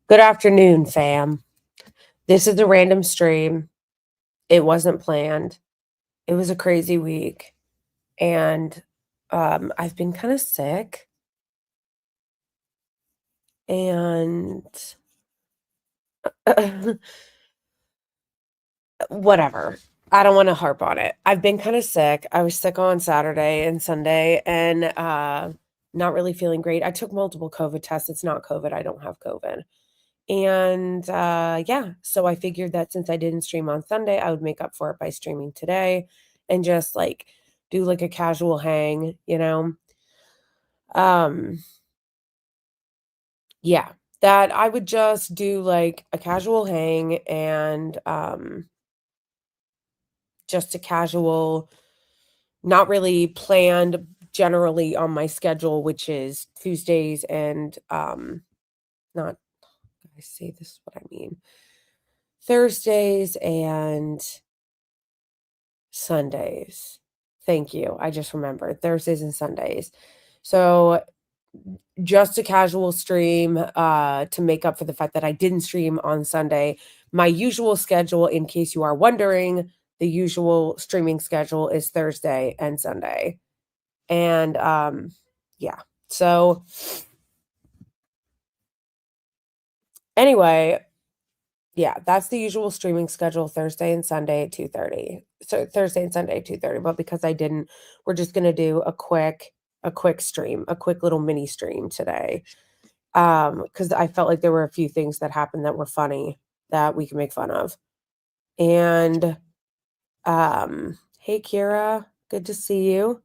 Good afternoon, fam. This is a random stream. It wasn't planned. It was a crazy week, and I've been kind of sick, and whatever. I don't want to harp on it. I've been kind of sick. I was sick on Saturday and Sunday, and not really feeling great. I took multiple COVID tests. It's not COVID. I don't have COVID. And yeah, so I figured that since I didn't stream on Sunday, I would make up for it by streaming today and just like do like a casual hang. Um yeah, that I would just do like a casual hang and just a casual, not really planned generally on my schedule, which is Tuesdays and not I say this is what I mean. Thursdays and Sundays. Thank you. I just remembered Thursdays and Sundays. So just a casual stream to make up for the fact that I didn't stream on Sunday. My usual schedule, in case you are wondering, the usual streaming schedule is Thursday and Sunday. And yeah. So anyway, yeah, that's the usual streaming schedule, Thursday and Sunday at 2:30. So Thursday and Sunday at 2:30, but because I didn't, we're just gonna do a quick stream, a quick little mini stream today. Because I felt like there were a few things that happened that were funny that we can make fun of. And hey Kira, good to see you.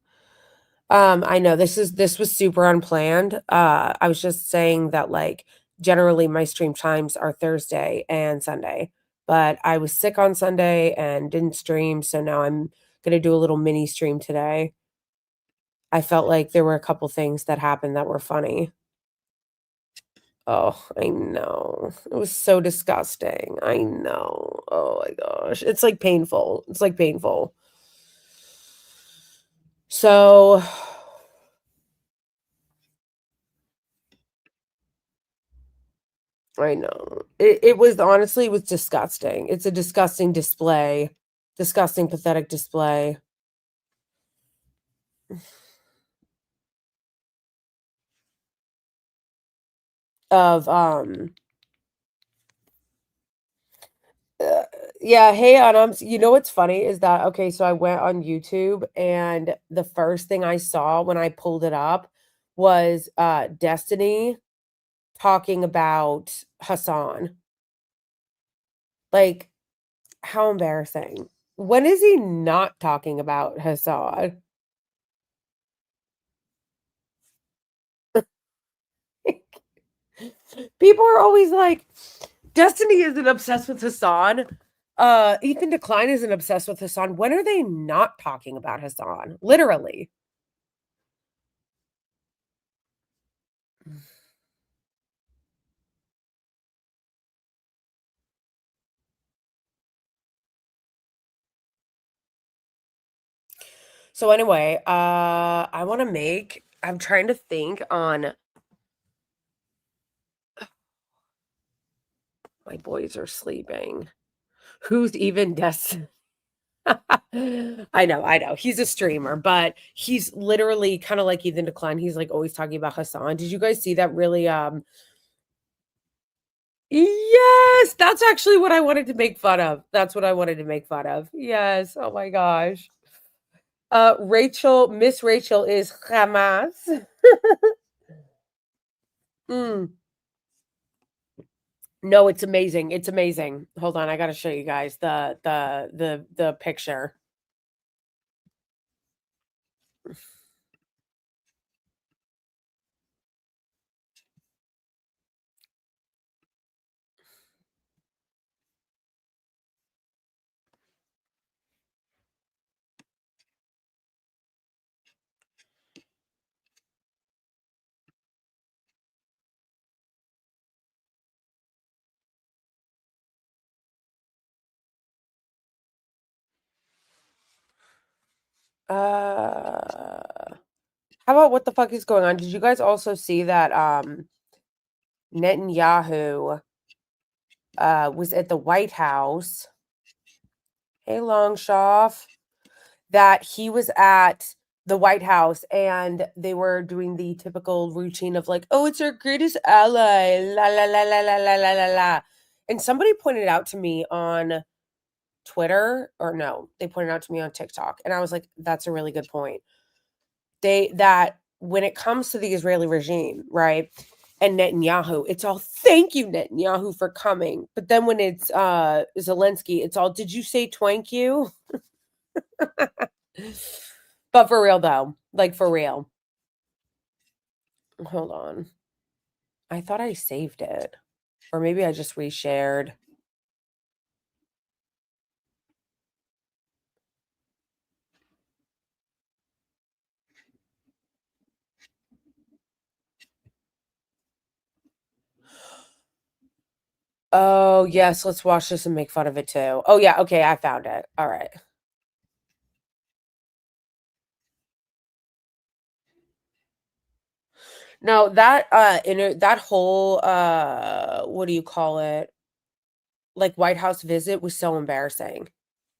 I know this was super unplanned. I was just saying that like generally my stream times are Thursday and Sunday, but I was sick on Sunday and didn't stream, so now I'm gonna do a little mini stream today. I felt like there were a couple things that happened that were funny. Oh, I know. It was so disgusting. I know. Oh my gosh. It's like painful. It's like painful. So I know. It was honestly, it was disgusting. It's a disgusting display. Disgusting, pathetic display of, uh, yeah, hey, Anams, you know what's funny is that okay, so I went on YouTube and the first thing I saw when I pulled it up was, Destiny talking about Hassan. Like, how embarrassing. When is he not talking about Hassan? People are always like, Destiny isn't obsessed with Hassan. Ethan Decline isn't obsessed with Hassan. When are they not talking about Hassan? Literally. So anyway, I want to make. I'm trying to think on. My boys are sleeping. Who's even Destiny? I know. He's a streamer, but he's literally kind of like Ethan Decline. He's like always talking about Hassan. Did you guys see that really Yes, that's actually what I wanted to make fun of. That's what I wanted to make fun of. Yes. Oh my gosh. Miss Rachel is Hamas. Mm. No, it's amazing. It's amazing. Hold on, I gotta show you guys the picture. How about what the fuck is going on? Did you guys also see that Netanyahu was at the White House. Hey, Longshoff. That he was at the White House and they were doing the typical routine of like, oh, it's our greatest ally, la la la la la la la la la. And somebody pointed out to me on Twitter, or no, they pointed out to me on TikTok. And I was like, that's a really good point. That when it comes to the Israeli regime, right? And Netanyahu, it's all thank you, Netanyahu, for coming. But then when it's Zelensky, it's all did you say twank you? But for real though, like for real. Hold on. I thought I saved it. Or maybe I just reshared. Oh, yes, let's watch this and make fun of it too. Oh yeah, okay, I found it. All right. No, that that whole what do you call it? Like White House visit was so embarrassing.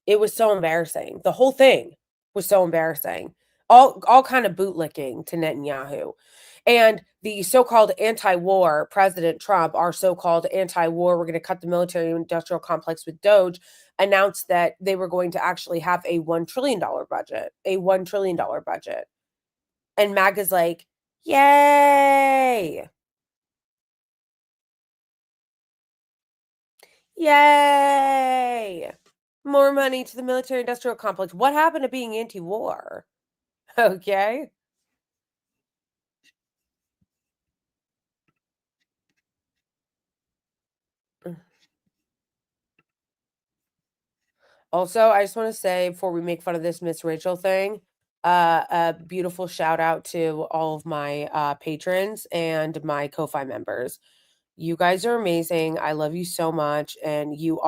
It was so embarrassing. The whole thing was so embarrassing. All kind of bootlicking to Netanyahu. And the so-called anti-war President Trump, our so-called anti-war, we're going to cut the military industrial complex with Doge, announced that they were going to actually have a $1 trillion budget, a $1 trillion budget. And MAGA's like, yay! Yay! More money to the military industrial complex. What happened to being anti-war? Okay. Also, I just want to say before we make fun of this Miss Rachel thing, a beautiful shout out to all of my patrons and my Ko-Fi members. You guys are amazing. I love you so much, and you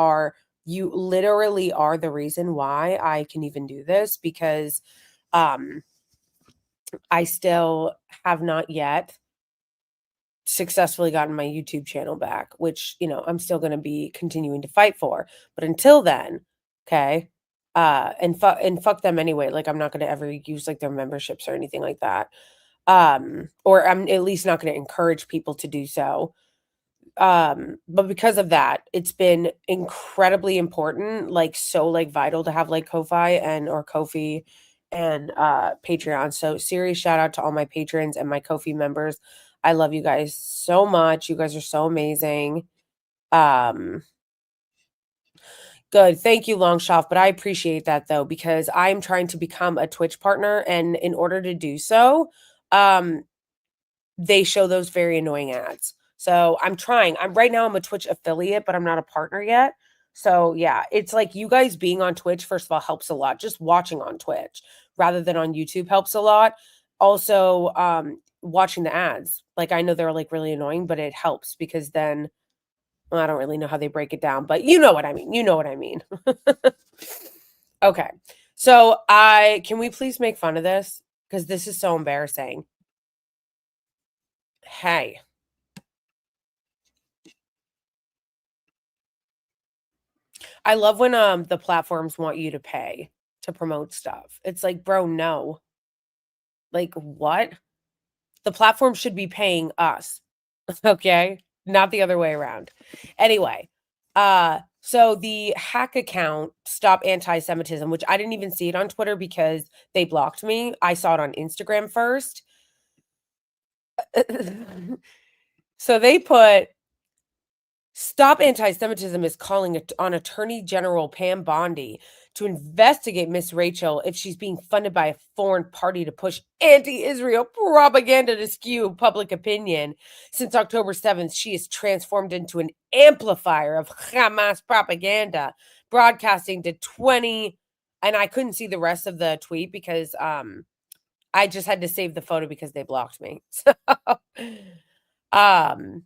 literally are the reason why I can even do this because um I still have not yet successfully gotten my YouTube channel back, which, I'm still gonna be continuing to fight for. But until then, okay, and fuck them anyway. Like I'm not gonna ever use like their memberships or anything like that. Or I'm at least not gonna encourage people to do so. But because of that, it's been incredibly important, like so like vital to have like Ko-Fi and or Ko-fi and Patreon. So serious shout out to all my patrons and my Ko-Fi members. I love you guys so much. You guys are so amazing. Um Good. Thank you, Longshoff. But I appreciate that though, because I'm trying to become a Twitch partner. And in order to do so, um, they show those very annoying ads. So I'm trying. I'm a Twitch affiliate, but I'm not a partner yet. So yeah, it's like you guys being on Twitch, first of all, helps a lot. Just watching on Twitch rather than on YouTube helps a lot. Also, watching the ads. Like I know they're like really annoying, but it helps because then well, I don't really know how they break it down, but you know what I mean. You know what I mean. Okay. So I can we please make fun of this? Because this is so embarrassing. Hey. I love when the platforms want you to pay to promote stuff. It's like, bro, no. Like what? The platform should be paying us. Okay? Not the other way around. Anyway, so the hack account Stop Anti-Semitism, which I didn't even see it on Twitter because they blocked me. I saw it on Instagram first. So they put Stop Anti-Semitism is calling it on Attorney General Pam Bondi to investigate Miss Rachel if she's being funded by a foreign party to push anti-Israel propaganda to skew public opinion. Since October 7th, she is transformed into an amplifier of Hamas propaganda, broadcasting to 20 and I couldn't see the rest of the tweet because I just had to save the photo because they blocked me. So um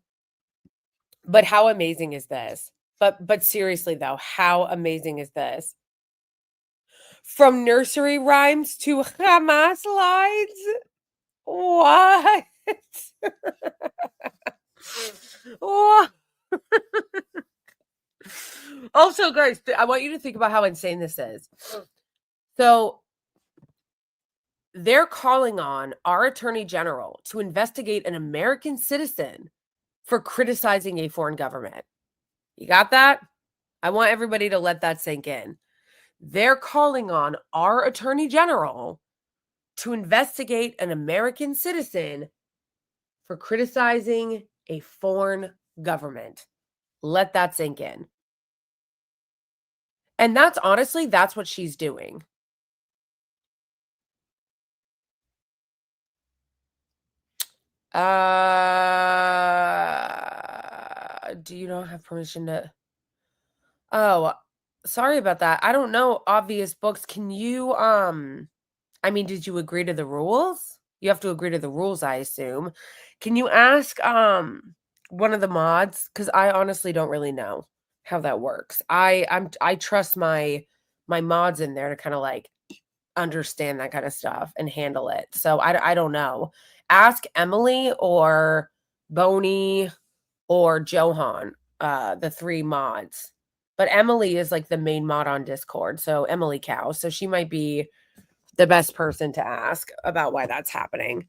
but how amazing is this? But seriously though, how amazing is this? From nursery rhymes to Hamas lines? What? Oh. Also, guys, I want you to think about how insane this is. So they're calling on our attorney general to investigate an American citizen for criticizing a foreign government. You got that? I want everybody to let that sink in. They're calling on our attorney general to investigate an American citizen for criticizing a foreign government. Let that sink in. And that's honestly, that's what she's doing. Do you not have permission to? Oh, sorry about that. I don't know obvious books. Can you, I mean, did you agree to the rules? You have to agree to the rules, I assume. Can you ask, one of the mods? Because I honestly don't really know how that works. I trust my mods in there to kind of like understand that kind of stuff and handle it. So I don't know. Ask Emily or Boney or Johan, the 3 mods. But Emily is like the main mod on Discord. So Emily Cow. So she might be the best person to ask about why that's happening.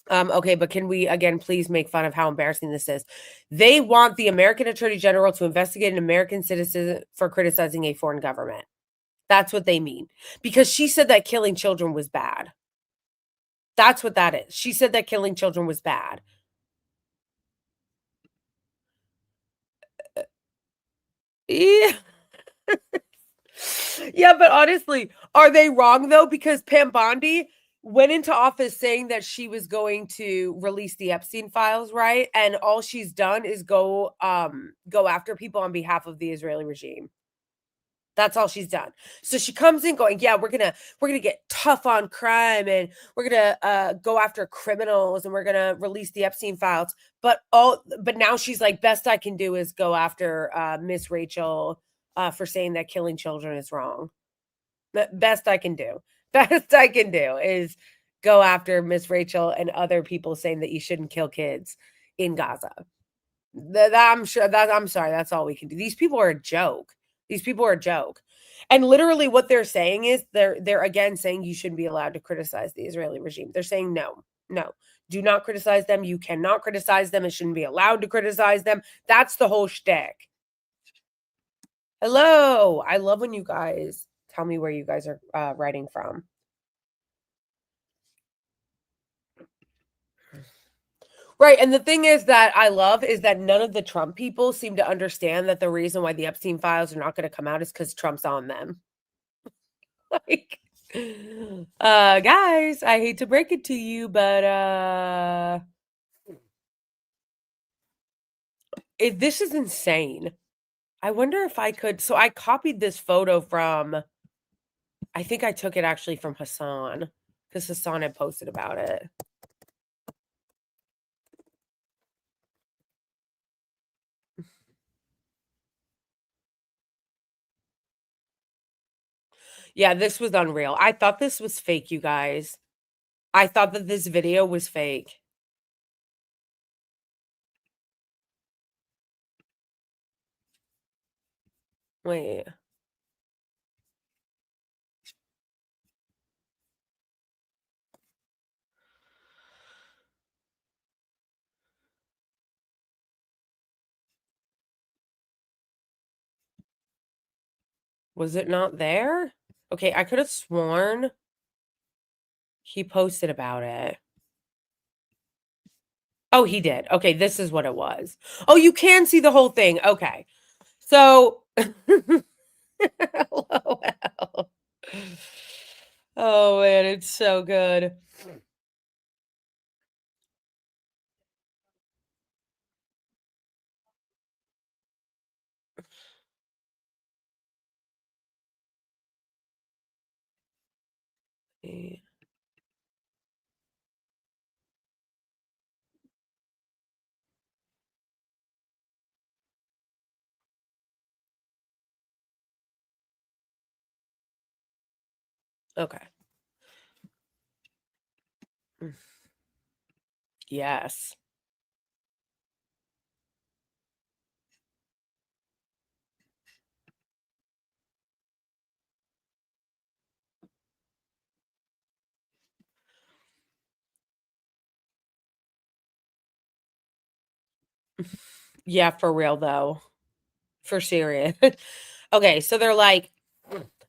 Okay, but can we again please make fun of how embarrassing this is? They want the American Attorney General to investigate an American citizen for criticizing a foreign government. That's what they mean. Because she said that killing children was bad. That's what that is. She said that killing children was bad. Yeah. Yeah, but honestly, are they wrong though? Because Pam Bondi went into office saying that she was going to release the Epstein files, right? And all she's done is go after people on behalf of the Israeli regime. That's all she's done. So she comes in going, yeah, we're gonna get tough on crime and we're gonna go after criminals and we're gonna release the Epstein files. But now she's like, best I can do is go after Miss Rachel for saying that killing children is wrong. Best I can do. Best I can do is go after Miss Rachel and other people saying that you shouldn't kill kids in Gaza. I'm sure that I'm sorry, that's all we can do. These people are a joke. These people are a joke. And literally what they're saying is they're again saying you shouldn't be allowed to criticize the Israeli regime. They're saying no. No. Do not criticize them. You cannot criticize them. It shouldn't be allowed to criticize them. That's the whole shtick. Hello. I love when you guys tell me where you guys are writing from. Right, and the thing is that I love is that none of the Trump people seem to understand that the reason why the Epstein files are not gonna come out is because Trump's on them. Like, guys, I hate to break it to you, but, this is insane. I wonder if I could so I copied this photo from I think I took it actually from Hassan, because Hassan had posted about it. Yeah, this was unreal. I thought this was fake, you guys. I thought that this video was fake. Wait. Was it not there? Okay, I could have sworn he posted about it. Oh, he did. Okay, this is what it was. Oh, you can see the whole thing. Okay. So LOL. Oh man, it's so good. Okay. Yes. Yeah, for real though. For serious. Okay, so they're like,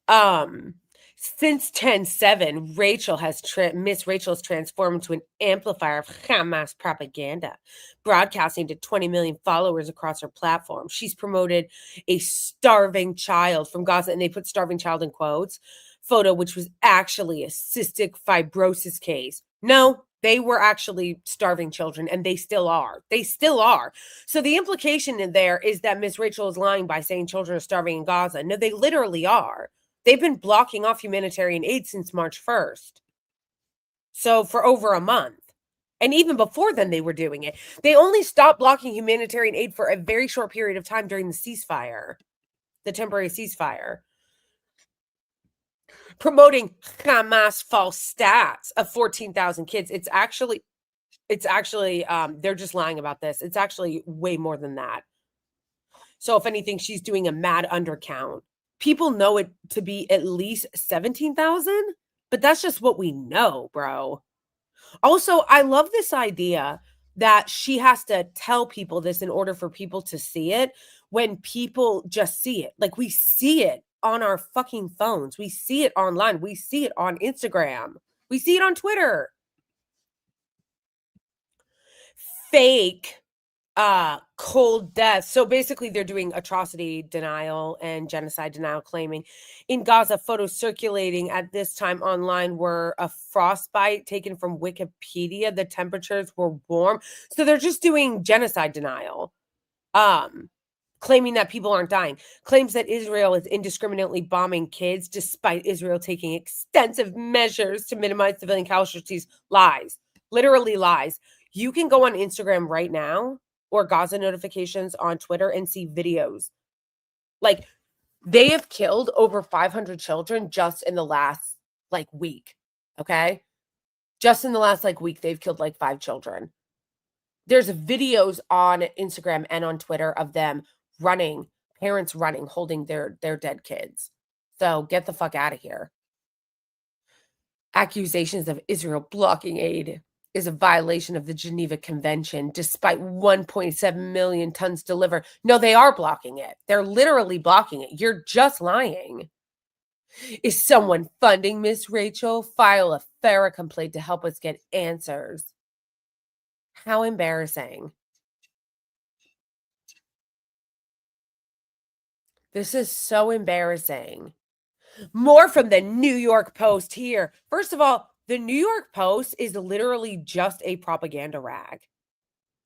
um, since 10/7, Miss Rachel has transformed into an amplifier of Hamas propaganda, broadcasting to 20 million followers across her platform. She's promoted a starving child from Gaza, and they put starving child in quotes, photo, which was actually a cystic fibrosis case. No, they were actually starving children, and they still are. They still are. So the implication in there is that Miss Rachel is lying by saying children are starving in Gaza. No, they literally are. They've been blocking off humanitarian aid since March 1st. So for over a month. And even before then, they were doing it. They only stopped blocking humanitarian aid for a very short period of time during the ceasefire, the temporary ceasefire, promoting Hamas false stats of 14,000 kids. They're just lying about this. It's actually way more than that. So if anything, she's doing a mad undercount. People know it to be at least 17,000, but that's just what we know, bro. Also, I love this idea that she has to tell people this in order for people to see it when people just see it. Like we see it on our fucking phones. We see it online. We see it on Instagram. We see it on Twitter. Fake cold death. So basically they're doing atrocity denial and genocide denial, claiming in Gaza photos circulating at this time online were a frostbite taken from Wikipedia. The temperatures were warm. So they're just doing genocide denial. Claiming that people aren't dying, claims that Israel is indiscriminately bombing kids despite Israel taking extensive measures to minimize civilian casualties. Lies, literally lies. You can go on Instagram right now or Gaza notifications on Twitter and see videos. Like they have killed over 500 children just in the last week. Okay. Just in the last week, they've killed 5 children. There's videos on Instagram and on Twitter of them running, parents running, holding their dead kids. So get the fuck out of here. Accusations of Israel blocking aid is a violation of the Geneva Convention, despite 1.7 million tons delivered. No, they are blocking it. They're literally blocking it. You're just lying. Is someone funding Miss Rachel? File a FARA complaint to help us get answers. How embarrassing. This is so embarrassing. More from the New York Post here. First of all, the New York Post is literally just a propaganda rag.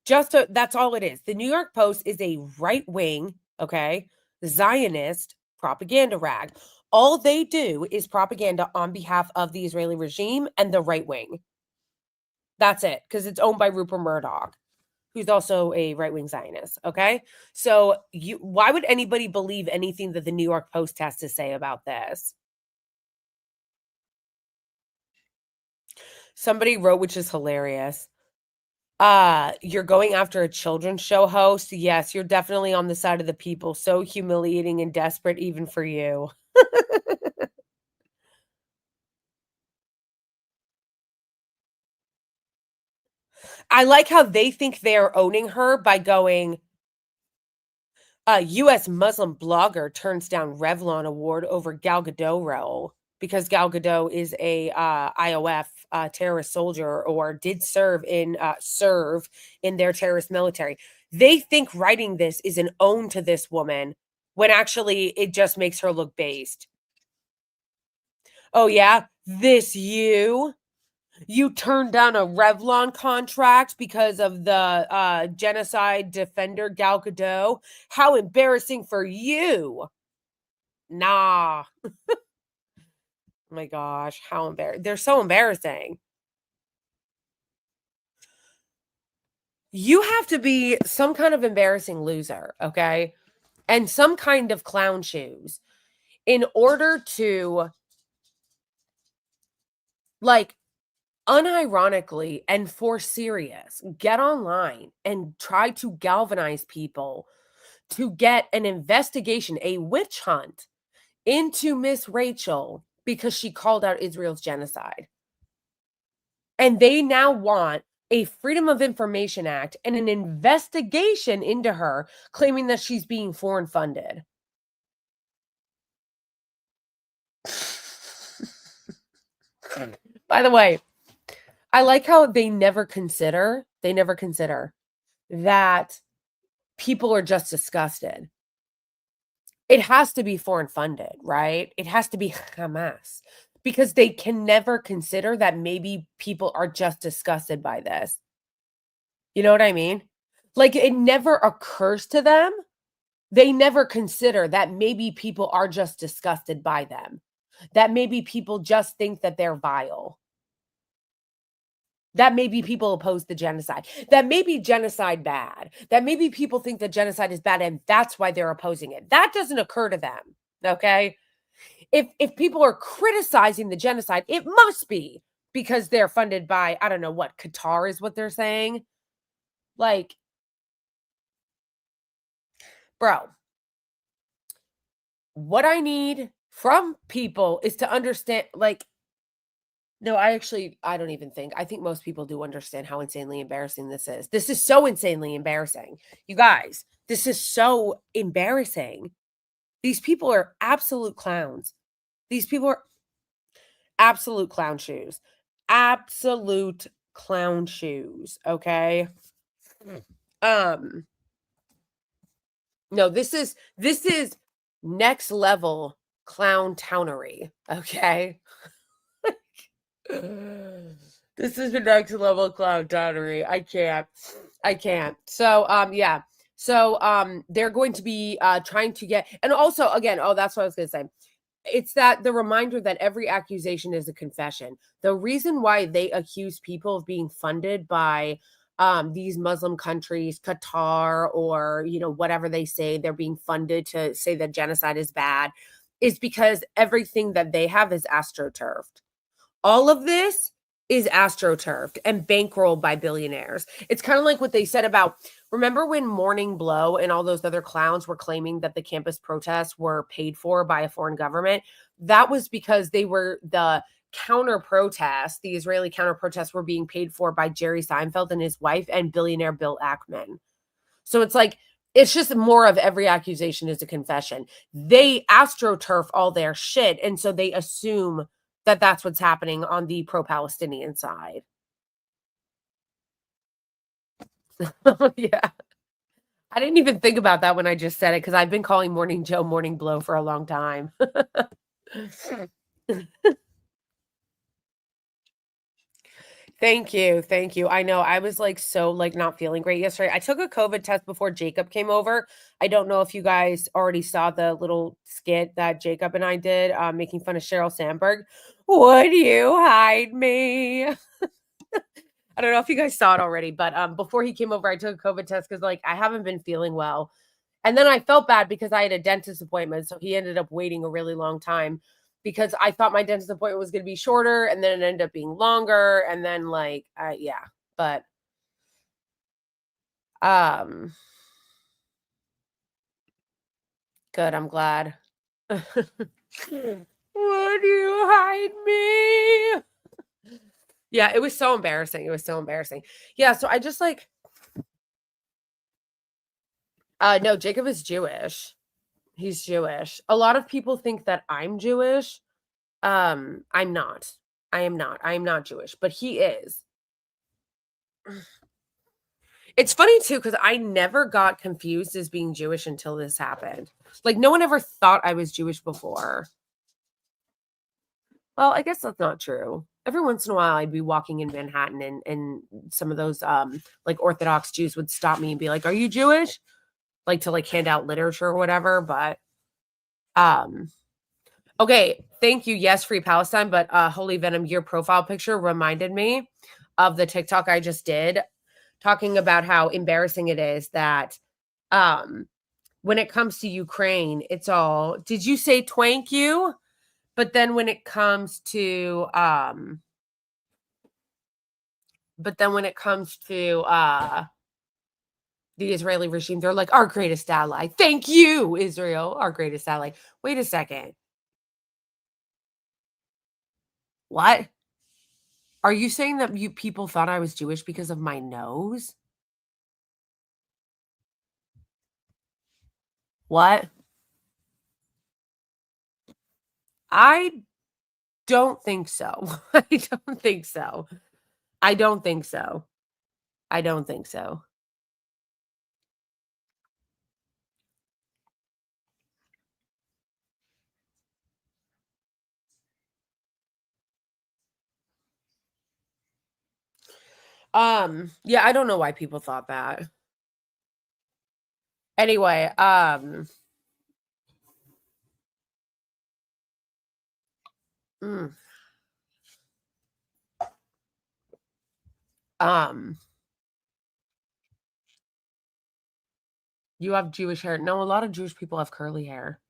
That's all it is. The New York Post is a right-wing, okay, Zionist propaganda rag. All they do is propaganda on behalf of the Israeli regime and the right wing. That's it, because it's owned by Rupert Murdoch, who's also a right-wing Zionist, okay? So why would anybody believe anything that the New York Post has to say about this? Somebody wrote, which is hilarious. You're going after a children's show host? Yes, you're definitely on the side of the people. So humiliating and desperate even for you. I like how they think they're owning her by going, US Muslim blogger turns down Revlon award over Gal Gadot role because Gal Gadot is a IOF terrorist soldier or did serve in their terrorist military. They think writing this is an own to this woman when actually it just makes her look based. Oh yeah, this you turned down a Revlon contract because of the genocide defender Gal Gadot. How embarrassing for you. Nah. Oh my gosh, how embarrassing. They're so embarrassing. You have to be some kind of embarrassing loser, okay? And some kind of clown shoes in order to unironically and for serious get online and try to galvanize people to get an investigation, a witch hunt into Miss Rachel because she called out Israel's genocide. And they now want a Freedom of Information Act and an investigation into her claiming that she's being foreign funded. By the way, I like how they never consider that people are just disgusted. It has to be foreign funded, right? It has to be Hamas because they can never consider that maybe people are just disgusted by this. You know what I mean? Like, it never occurs to them. They never consider that maybe people are just disgusted by them, that maybe people just think that they're vile, that maybe people oppose the genocide, that maybe genocide bad, that maybe people think that genocide is bad and that's why they're opposing it. That doesn't occur to them, okay? If people are criticizing the genocide, it must be because they're funded by, I don't know what, Qatar is what they're saying. Like, bro, what I need from people is to understand, like, no, I don't even think. I think most people do understand how insanely embarrassing this is. This is so insanely embarrassing. You guys, this is so embarrassing. These people are absolute clowns. These people are absolute clown shoes. Absolute clown shoes, okay? Um no, this is next level clown townery, okay? This is the next level clown townery. I can't. So yeah. So they're going to be trying to get, and also again, oh, that's what I was gonna say. It's that the reminder that every accusation is a confession. The reason why they accuse people of being funded by these Muslim countries, Qatar, or whatever they say they're being funded to say that genocide is bad, is because everything that they have is astroturfed. All of this is astroturfed and bankrolled by billionaires. It's kind of like what they said about, remember when Morning Blow and all those other clowns were claiming that the campus protests were paid for by a foreign government? That was because they were the counter protests, the Israeli counter protests were being paid for by Jerry Seinfeld and his wife and billionaire Bill Ackman. So it's like, it's just more of every accusation is a confession. They astroturf all their shit. And so they assume that that's what's happening on the pro-Palestinian side. Yeah. I didn't even think about that when I just said it because I've been calling Morning Joe Morning Blow for a long time. Thank you. Thank you. I know I was like so like not feeling great yesterday. I took a COVID test before Jacob came over. I don't know if you guys already saw the little skit that Jacob and I did making fun of Sheryl Sandberg. Would you hide me? I don't know if you guys saw it already, but before he came over, I took a COVID test because like I haven't been feeling well. And then I felt bad because I had a dentist appointment. So he ended up waiting a really long time because I thought my dentist appointment was going to be shorter and then it ended up being longer. And then like, yeah, but, um, good. I'm glad. Would you hide me? Yeah, it was so embarrassing. It was so embarrassing. Yeah. So I just like, no, Jacob is Jewish. He's Jewish. A lot of people think that I'm Jewish. I'm not. I am not. I am not Jewish, but he is. It's funny too because I never got confused as being Jewish until this happened. Like no one ever thought I was Jewish before. Well, I guess that's not true. Every once in a while I'd be walking in Manhattan and some of those like Orthodox Jews would stop me and be like, "Are you Jewish?" Like to like hand out literature or whatever, but um okay, thank you. Yes, Free Palestine, but Holy Venom, your profile picture reminded me of the TikTok I just did talking about how embarrassing it is that when it comes to Ukraine, it's all, did you say twank you? But then when it comes to the Israeli regime, they're like our greatest ally. Thank you, Israel, our greatest ally. Wait a second. What? Are you saying that people thought I was Jewish because of my nose? What? I don't think so. I don't think so. I don't think so. I don't think so. Yeah, I don't know why people thought that. Anyway, mm, um, you have Jewish hair. No, a lot of Jewish people have curly hair.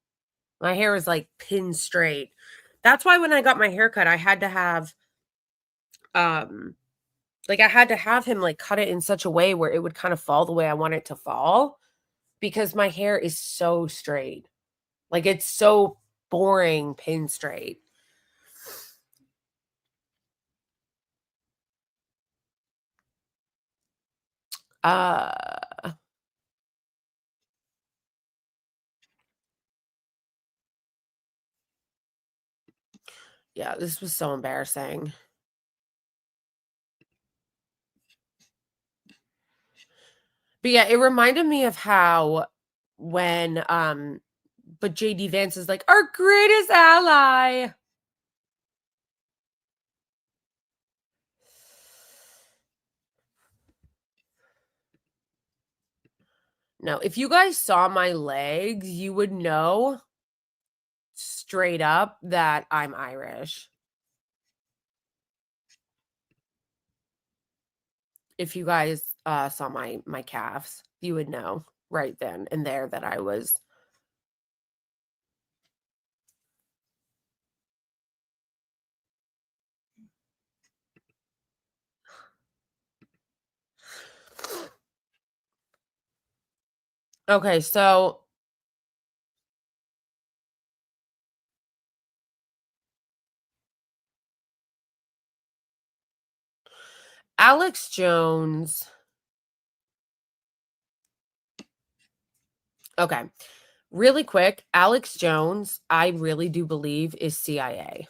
My hair is like pin straight. That's why when I got my haircut, I had to have um like I had to have him like cut it in such a way where it would kind of fall the way I want it to fall because my hair is so straight. Like it's so boring pin straight. Uh yeah, this was so embarrassing. But yeah, it reminded me of how when but JD Vance is like our greatest ally. No, if you guys saw my legs, you would know straight up that I'm Irish. If you guys saw my calves, you would know right then and there that I was. Okay, so Alex Jones. Okay, really quick, Alex Jones, I really do believe is CIA.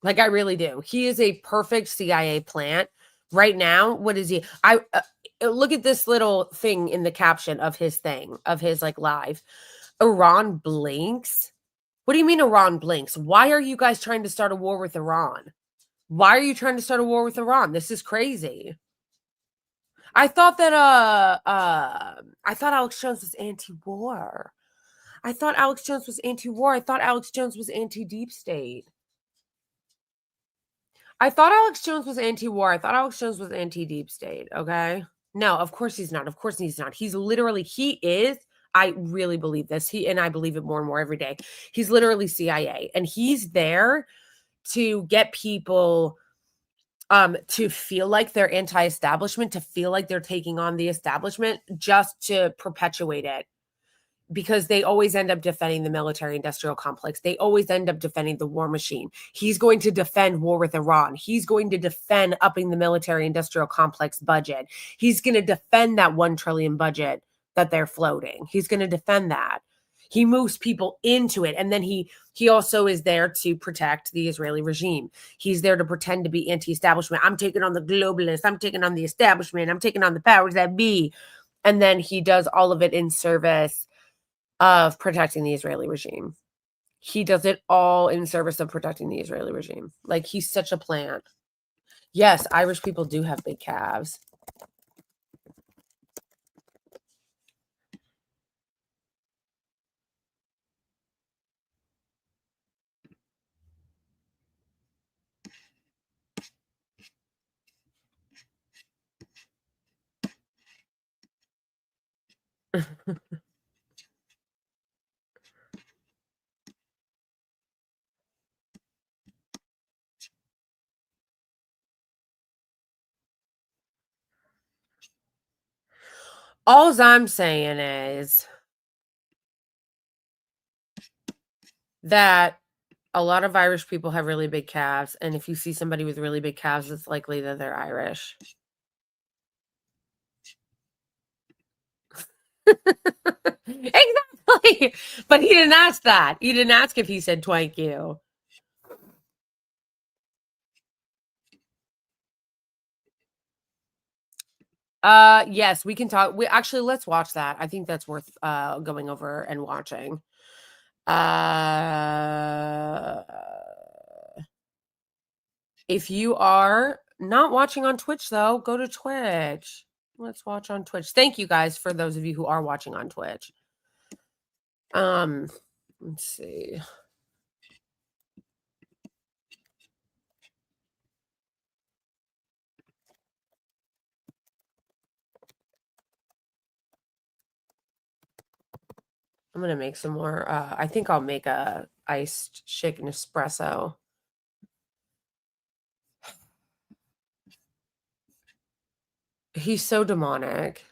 Like I really do. He is a perfect CIA plant. Right now, what is he? I look at this little thing in the caption of his thing, of his like live. Iran blinks. What do you mean Iran blinks? Why are you guys trying to start a war with Iran? Why are you trying to start a war with Iran? This is crazy. I thought that I thought Alex Jones was anti-war. I thought Alex Jones was anti-war. I thought Alex Jones was anti-deep state. I thought Alex Jones was anti-war. I thought Alex Jones was anti-deep state, okay? No, of course he's not. Of course he's not. He's literally he is I really believe this. I believe it more and more every day. He's literally CIA and he's there to get people to feel like they're anti-establishment, to feel like they're taking on the establishment just to perpetuate it because they always end up defending the military industrial complex. They always end up defending the war machine. He's going to defend war with Iran. He's going to defend upping the military industrial complex budget. He's going to defend that 1 trillion budget that they're floating. He's going to defend that. He moves people into it. And then he also is there to protect the Israeli regime. He's there to pretend to be anti-establishment. I'm taking on the globalists. I'm taking on the establishment. I'm taking on the powers that be. And then he does all of it in service of protecting the Israeli regime. He does it all in service of protecting the Israeli regime. Like he's such a plant. Yes, Irish people do have big calves. All I'm saying is that A lot of Irish people have really big calves, and if you see somebody with really big calves, it's likely that they're Irish. Exactly! But he didn't ask that. He didn't ask if he said "twank you." Yes, we can talk. Let's watch that. I think that's worth going over and watching. If you are not watching on Twitch though, go to Twitch. Let's watch on Twitch. Thank you guys for those of you who are watching on Twitch. Let's see. I'm gonna make some more. I think I'll make a iced shaken espresso. He's so demonic.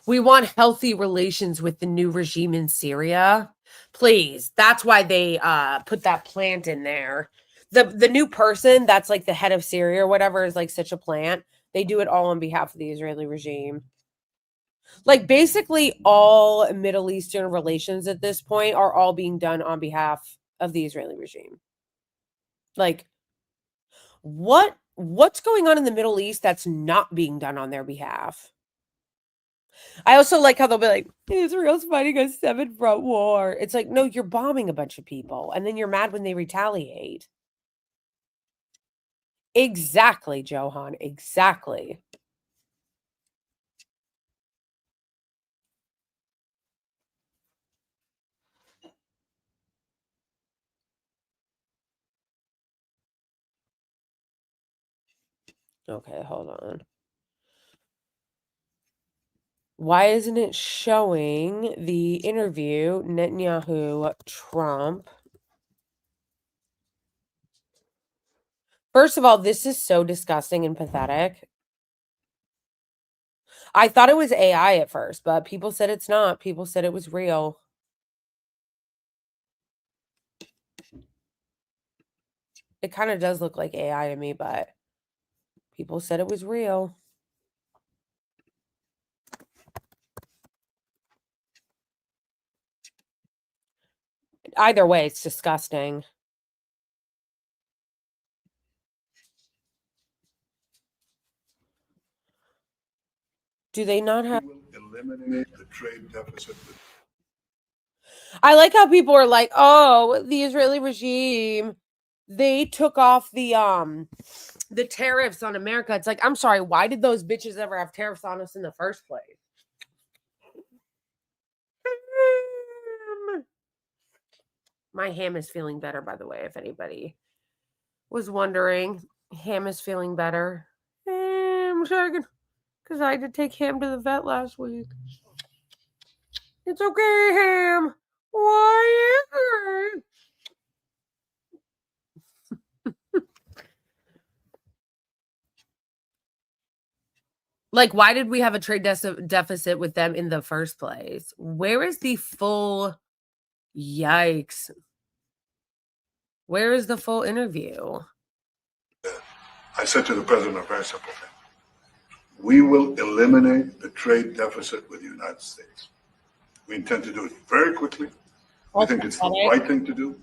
We want healthy relations with the new regime in Syria. Please. That's why they put that plant in there. The new person that's like the head of Syria or whatever is like such a plant. They do it all on behalf of the Israeli regime. Like basically all Middle Eastern relations at this point are all being done on behalf of the Israeli regime. Like what's going on in the Middle East that's not being done on their behalf? I also like how they'll be like, Israel's fighting a 7-front war. It's like, no, you're bombing a bunch of people, and then you're mad when they retaliate. Exactly, Johan. Exactly. Okay, hold on. Why isn't it showing the interview Netanyahu Trump? First of all, this is so disgusting and pathetic. I thought it was AI at first, but people said it's not. People said it was real. It kind of does look like AI to me, but people said it was real. Either way, it's disgusting. Do they not have? Eliminate the trade deficit. I like how people are like, "Oh, the Israeli regime, they took off the tariffs on America." It's like, I'm sorry, why did those bitches ever have tariffs on us in the first place? My ham is feeling better, by the way, if anybody was wondering. Ham is feeling better. Ham shaking. Because I had to take Ham to the vet last week. It's okay, Ham. Why is it? Like, why did we have a trade deficit with them in the first place? Where is the full yikes? Where is the full interview? I said to the president a very simple thing. We will eliminate the trade deficit with the United States. We intend to do it very quickly. We think it's the right thing to do.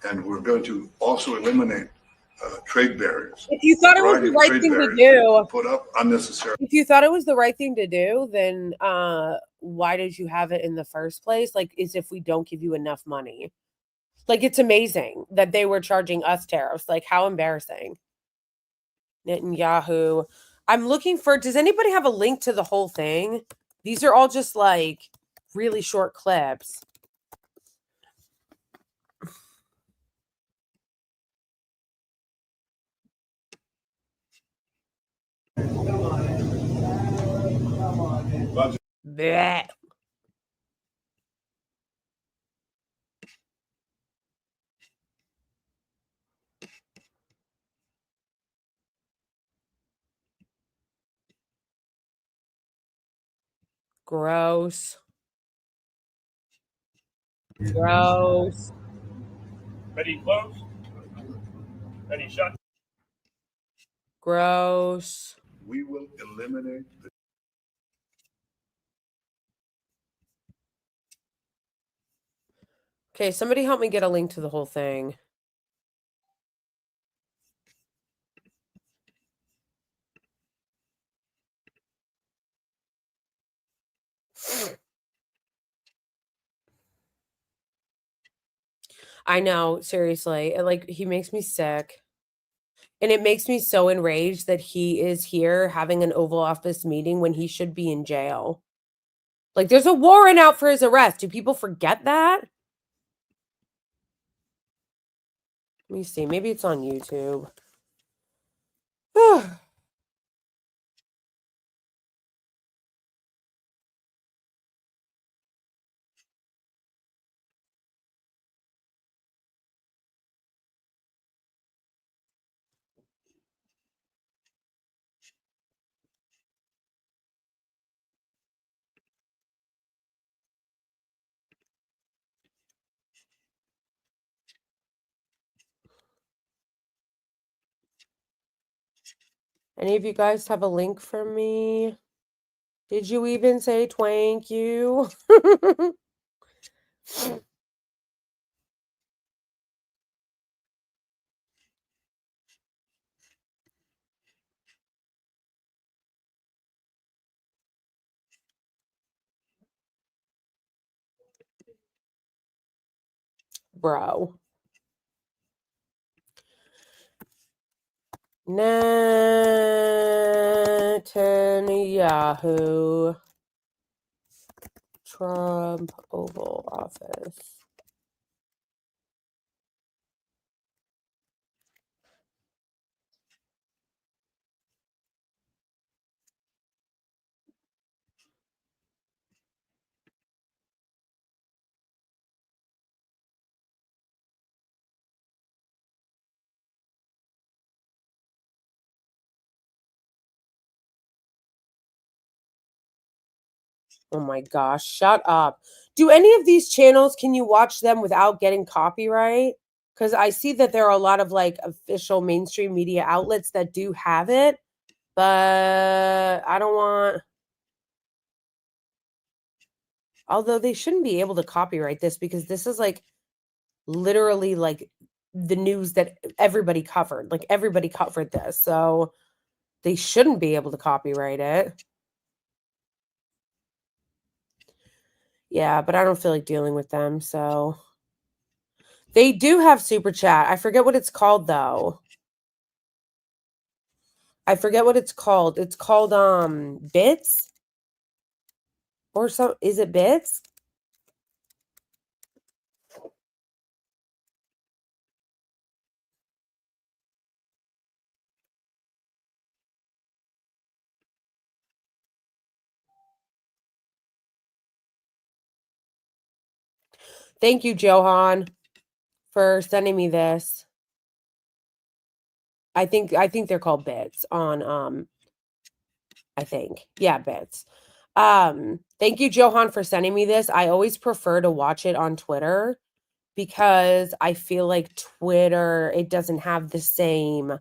And we're going to also eliminate trade barriers. If you thought it was the right thing to do, put up unnecessary. if you thought it was the right thing to do, then why did you have it in the first place? Like, as if we don't give you enough money. Like, it's amazing that they were charging us tariffs. Like, how embarrassing. Netanyahu. I'm looking for, does anybody have a link to the whole thing? These are all just like really short clips. Blech. Gross. Gross. Ready, close. Ready, shut. Gross. We will eliminate the Okay, somebody help me get a link to the whole thing. I know, seriously. Like, he makes me sick. And it makes me so enraged that he is here having an Oval Office meeting when he should be in jail. Like, there's a warrant out for his arrest. Do people forget that? Let me see. Maybe it's on YouTube. Any of you guys have a link for me? Did you even say twank you? Bro. Netanyahu. Trump Oval Office. Oh my gosh, shut up. Do any of these channels, can you watch them without getting copyright? Because I see that there are a lot of like official mainstream media outlets that do have it, but I don't want. Although they shouldn't be able to copyright this because this is like literally like the news that everybody covered. Like everybody covered this. So they shouldn't be able to copyright it. Yeah, but I don't feel like dealing with them, so they do have super chat. I forget what it's called though. I forget what it's called. It's called Bits or so. Is it Bits? Thank you, Johan, for sending me this. I think they're called Bits on I think. Yeah, Bits. Thank you, Johan, for sending me this. I always prefer to watch it on Twitter because I feel like Twitter, it doesn't have the same.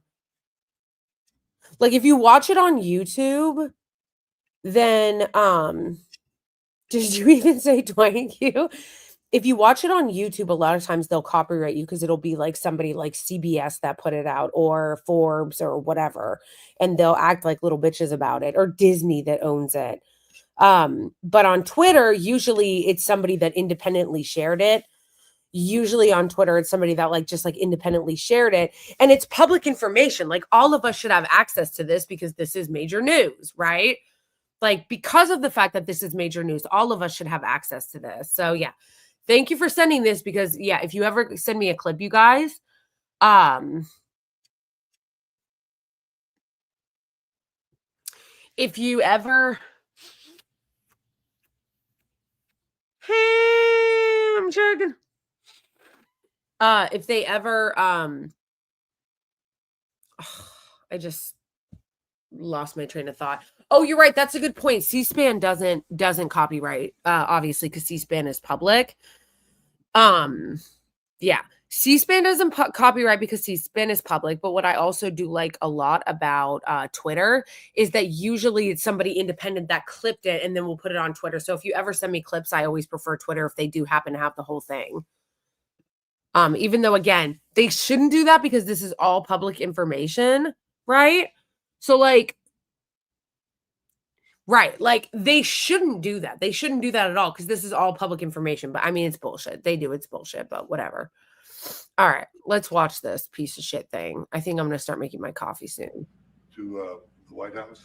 Like if you watch it on YouTube, then did you even say thank you? If you watch it on YouTube, a lot of times they'll copyright you because it'll be like somebody like CBS that put it out or Forbes or whatever, and they'll act like little bitches about it, or Disney that owns it. But on Twitter, usually it's somebody that independently shared it. Usually on Twitter, it's somebody that like just like independently shared it, and it's public information. Like all of us should have access to this because this is major news, right? Like because of the fact that this is major news, all of us should have access to this. So yeah, thank you for sending this because yeah, if you ever send me a clip, you guys, if you ever I'm checking. If they ever I just lost my train of thought. Oh, you're right. That's a good point. C-SPAN doesn't copyright, obviously, because C-SPAN is public. Yeah. C-SPAN doesn't copyright because C-SPAN is public, but what I also do like a lot about Twitter is that usually it's somebody independent that clipped it and then we'll put it on Twitter. So if you ever send me clips, I always prefer Twitter if they do happen to have the whole thing. Even though, again, they shouldn't do that because this is all public information, right? So, like, right, like, they shouldn't do that. They shouldn't do that at all because this is all public information. But, I mean, it's bullshit. They do, it's bullshit, but whatever. All right, let's watch this piece of shit thing. I think I'm going to start making my coffee soon. To the White House,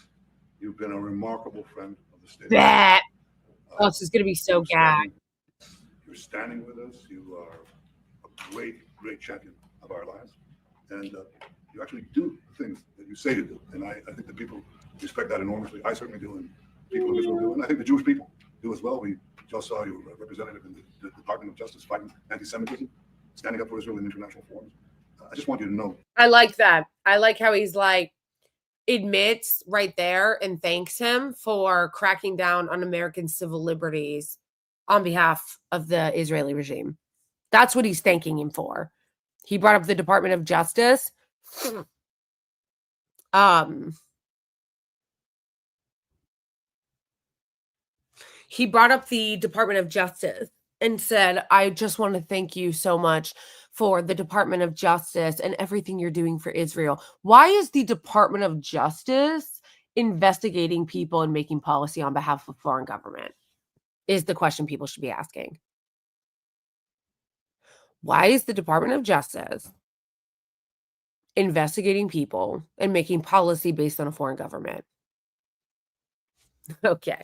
you've been a remarkable friend of the state. That. Oh, this is going to be so gag. You're standing with us. You are a great, great champion of our lives. And you actually do things that you say you do. And I think that people respect that enormously. I certainly do, and people of Israel do. And I think the Jewish people do as well. We just saw you representative in the Department of Justice fighting anti-Semitism, standing up for Israel in international forums. I just want you to know. I like that. I like how he's like, admits right there and thanks him for cracking down on American civil liberties on behalf of the Israeli regime. That's what he's thanking him for. He brought up the Department of Justice. He brought up the Department of Justice and said, I just want to thank you so much for the Department of Justice and everything you're doing for Israel. Why is the Department of Justice investigating people and making policy on behalf of a foreign government? Is the question people should be asking. Why is the Department of Justice investigating people and making policy based on a foreign government? Okay.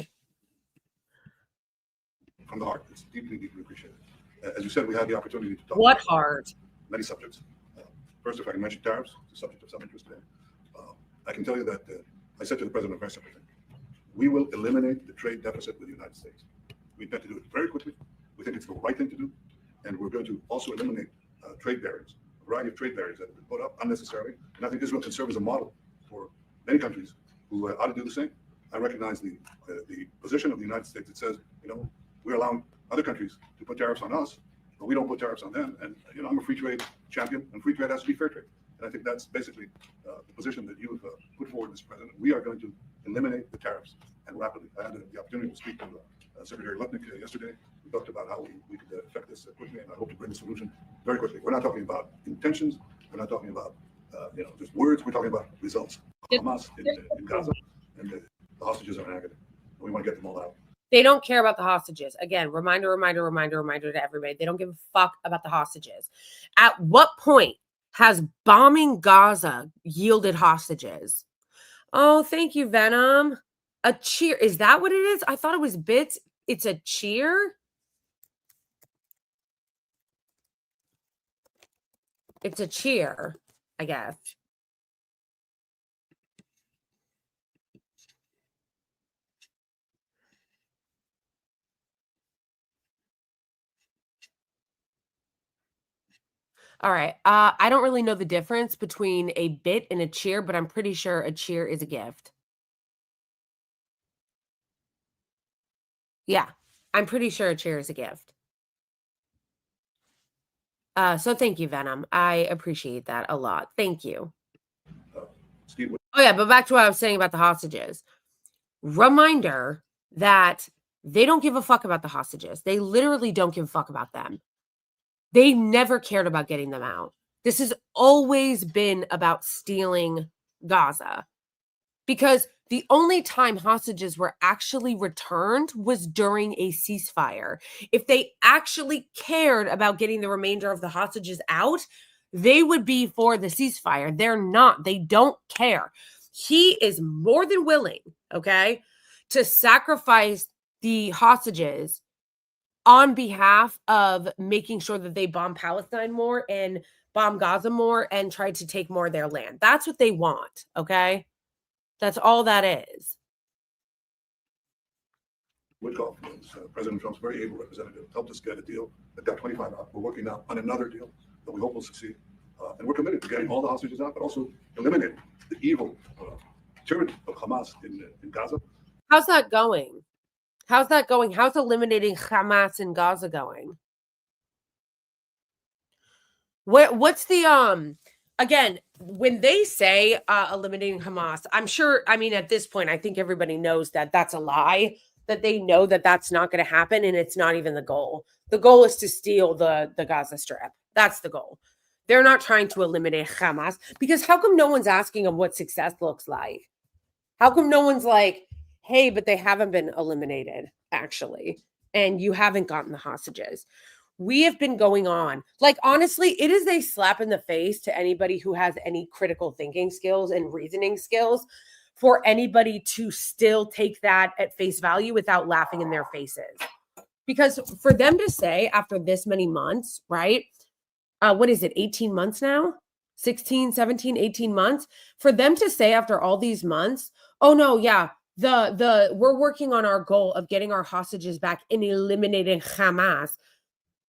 From the heart, it's deeply, deeply appreciated. As you said, we had the opportunity to talk What about heart? many subjects. First, if I can mention tariffs, it's a subject of some interest today. I can tell you that I said to the president very simply, we will eliminate the trade deficit with the United States. We intend to do it very quickly. We think it's the right thing to do. And we're going to also eliminate trade barriers, a variety of trade barriers that have been put up unnecessarily. And I think Israel can serve as a model for many countries who ought to do the same. I recognize the position of the United States that says, we're allowing other countries to put tariffs on us, but we don't put tariffs on them. And I'm a free trade champion, and free trade has to be fair trade. And I think that's basically the position that you've put forward, Mr. President. We are going to eliminate the tariffs, and rapidly. I had the opportunity to speak to Secretary Lutnick yesterday. We talked about how we could affect this quickly, and I hope to bring a solution very quickly. We're not talking about intentions. We're not talking about just words. We're talking about results. Hamas in Gaza, and the hostages are in agony. We want to get them all out. They don't care about the hostages. Again, reminder to everybody. They don't give a fuck about the hostages. At what point has bombing Gaza yielded hostages? Oh, thank you, Venom. A cheer. Is that what it is? I thought it was bits. It's a cheer? It's a cheer, I guess. All right. I don't really know the difference between a bit and a cheer, but I'm pretty sure a cheer is a gift. Yeah, I'm pretty sure a cheer is a gift. So thank you, Venom. I appreciate that a lot. Thank you. Steve, Oh, yeah, but back to what I was saying about the hostages. Reminder that they don't give a fuck about the hostages. They literally don't give a fuck about them. They never cared about getting them out. This has always been about stealing Gaza. Because the only time hostages were actually returned was during a ceasefire. If they actually cared about getting the remainder of the hostages out, they would be for the ceasefire. They're not. They don't care. He is more than willing, okay, to sacrifice the hostages on behalf of making sure that they bomb Palestine more and bomb Gaza more and try to take more of their land. That's what they want, okay? That's all that is. Woodcock, President Trump's very able representative, helped us get a deal that got 25 out. We're working now on another deal that we hope will succeed. And we're committed to getting all the hostages out, but also eliminating the evil tyranny of Hamas in Gaza. How's that going? How's that going? How's eliminating Hamas in Gaza going? What's the again, when they say eliminating Hamas, I'm sure, I mean, at this point, I think everybody knows that that's a lie, that they know that that's not going to happen, and it's not even the goal. The goal is to steal the Gaza Strip. That's the goal. They're not trying to eliminate Hamas, because how come no one's asking them what success looks like? How come no one's like, hey, but they haven't been eliminated, actually, and you haven't gotten the hostages? We have been going on. Like, honestly, it is a slap in the face to anybody who has any critical thinking skills and reasoning skills for anybody to still take that at face value without laughing in their faces. Because for them to say after this many months, right? What is it, 18 months now? 16, 17, 18 months? For them to say after all these months, oh no, yeah, we're working on our goal of getting our hostages back and eliminating Hamas.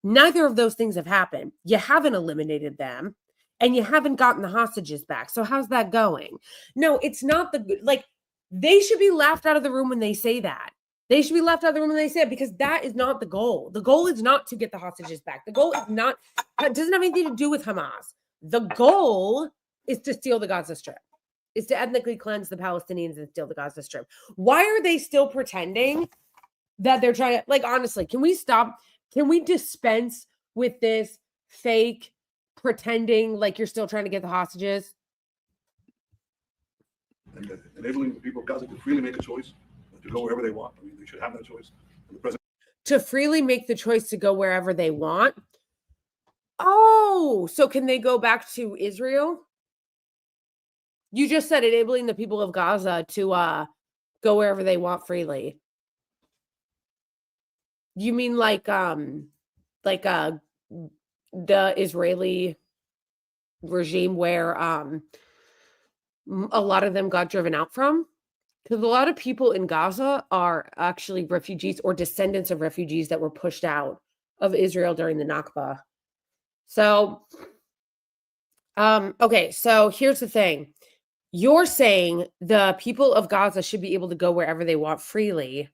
Neither of those things have happened. You haven't eliminated them and you haven't gotten the hostages back. So how's that going? No, it's not like, they should be laughed out of the room when they say that. They should be left out of the room when they say it, because that is not the goal. The goal is not to get the hostages back. The goal is not, it doesn't have anything to do with Hamas. The goal is to steal the Gaza Strip, is to ethnically cleanse the Palestinians and steal the Gaza Strip. Why are they still pretending that they're trying to, like, honestly, can we stop? Can we dispense with this fake pretending like you're still trying to get the hostages? And enabling the people of Gaza to freely make a choice, to go wherever they want. I mean, they should have that choice. And the president to freely make the choice to go wherever they want. Oh, so can they go back to Israel? You just said enabling the people of Gaza to go wherever they want freely. You mean like the Israeli regime where a lot of them got driven out from? Because a lot of people in Gaza are actually refugees or descendants of refugees that were pushed out of Israel during the Nakba. So, okay, so here's the thing. You're saying the people of Gaza should be able to go wherever they want freely,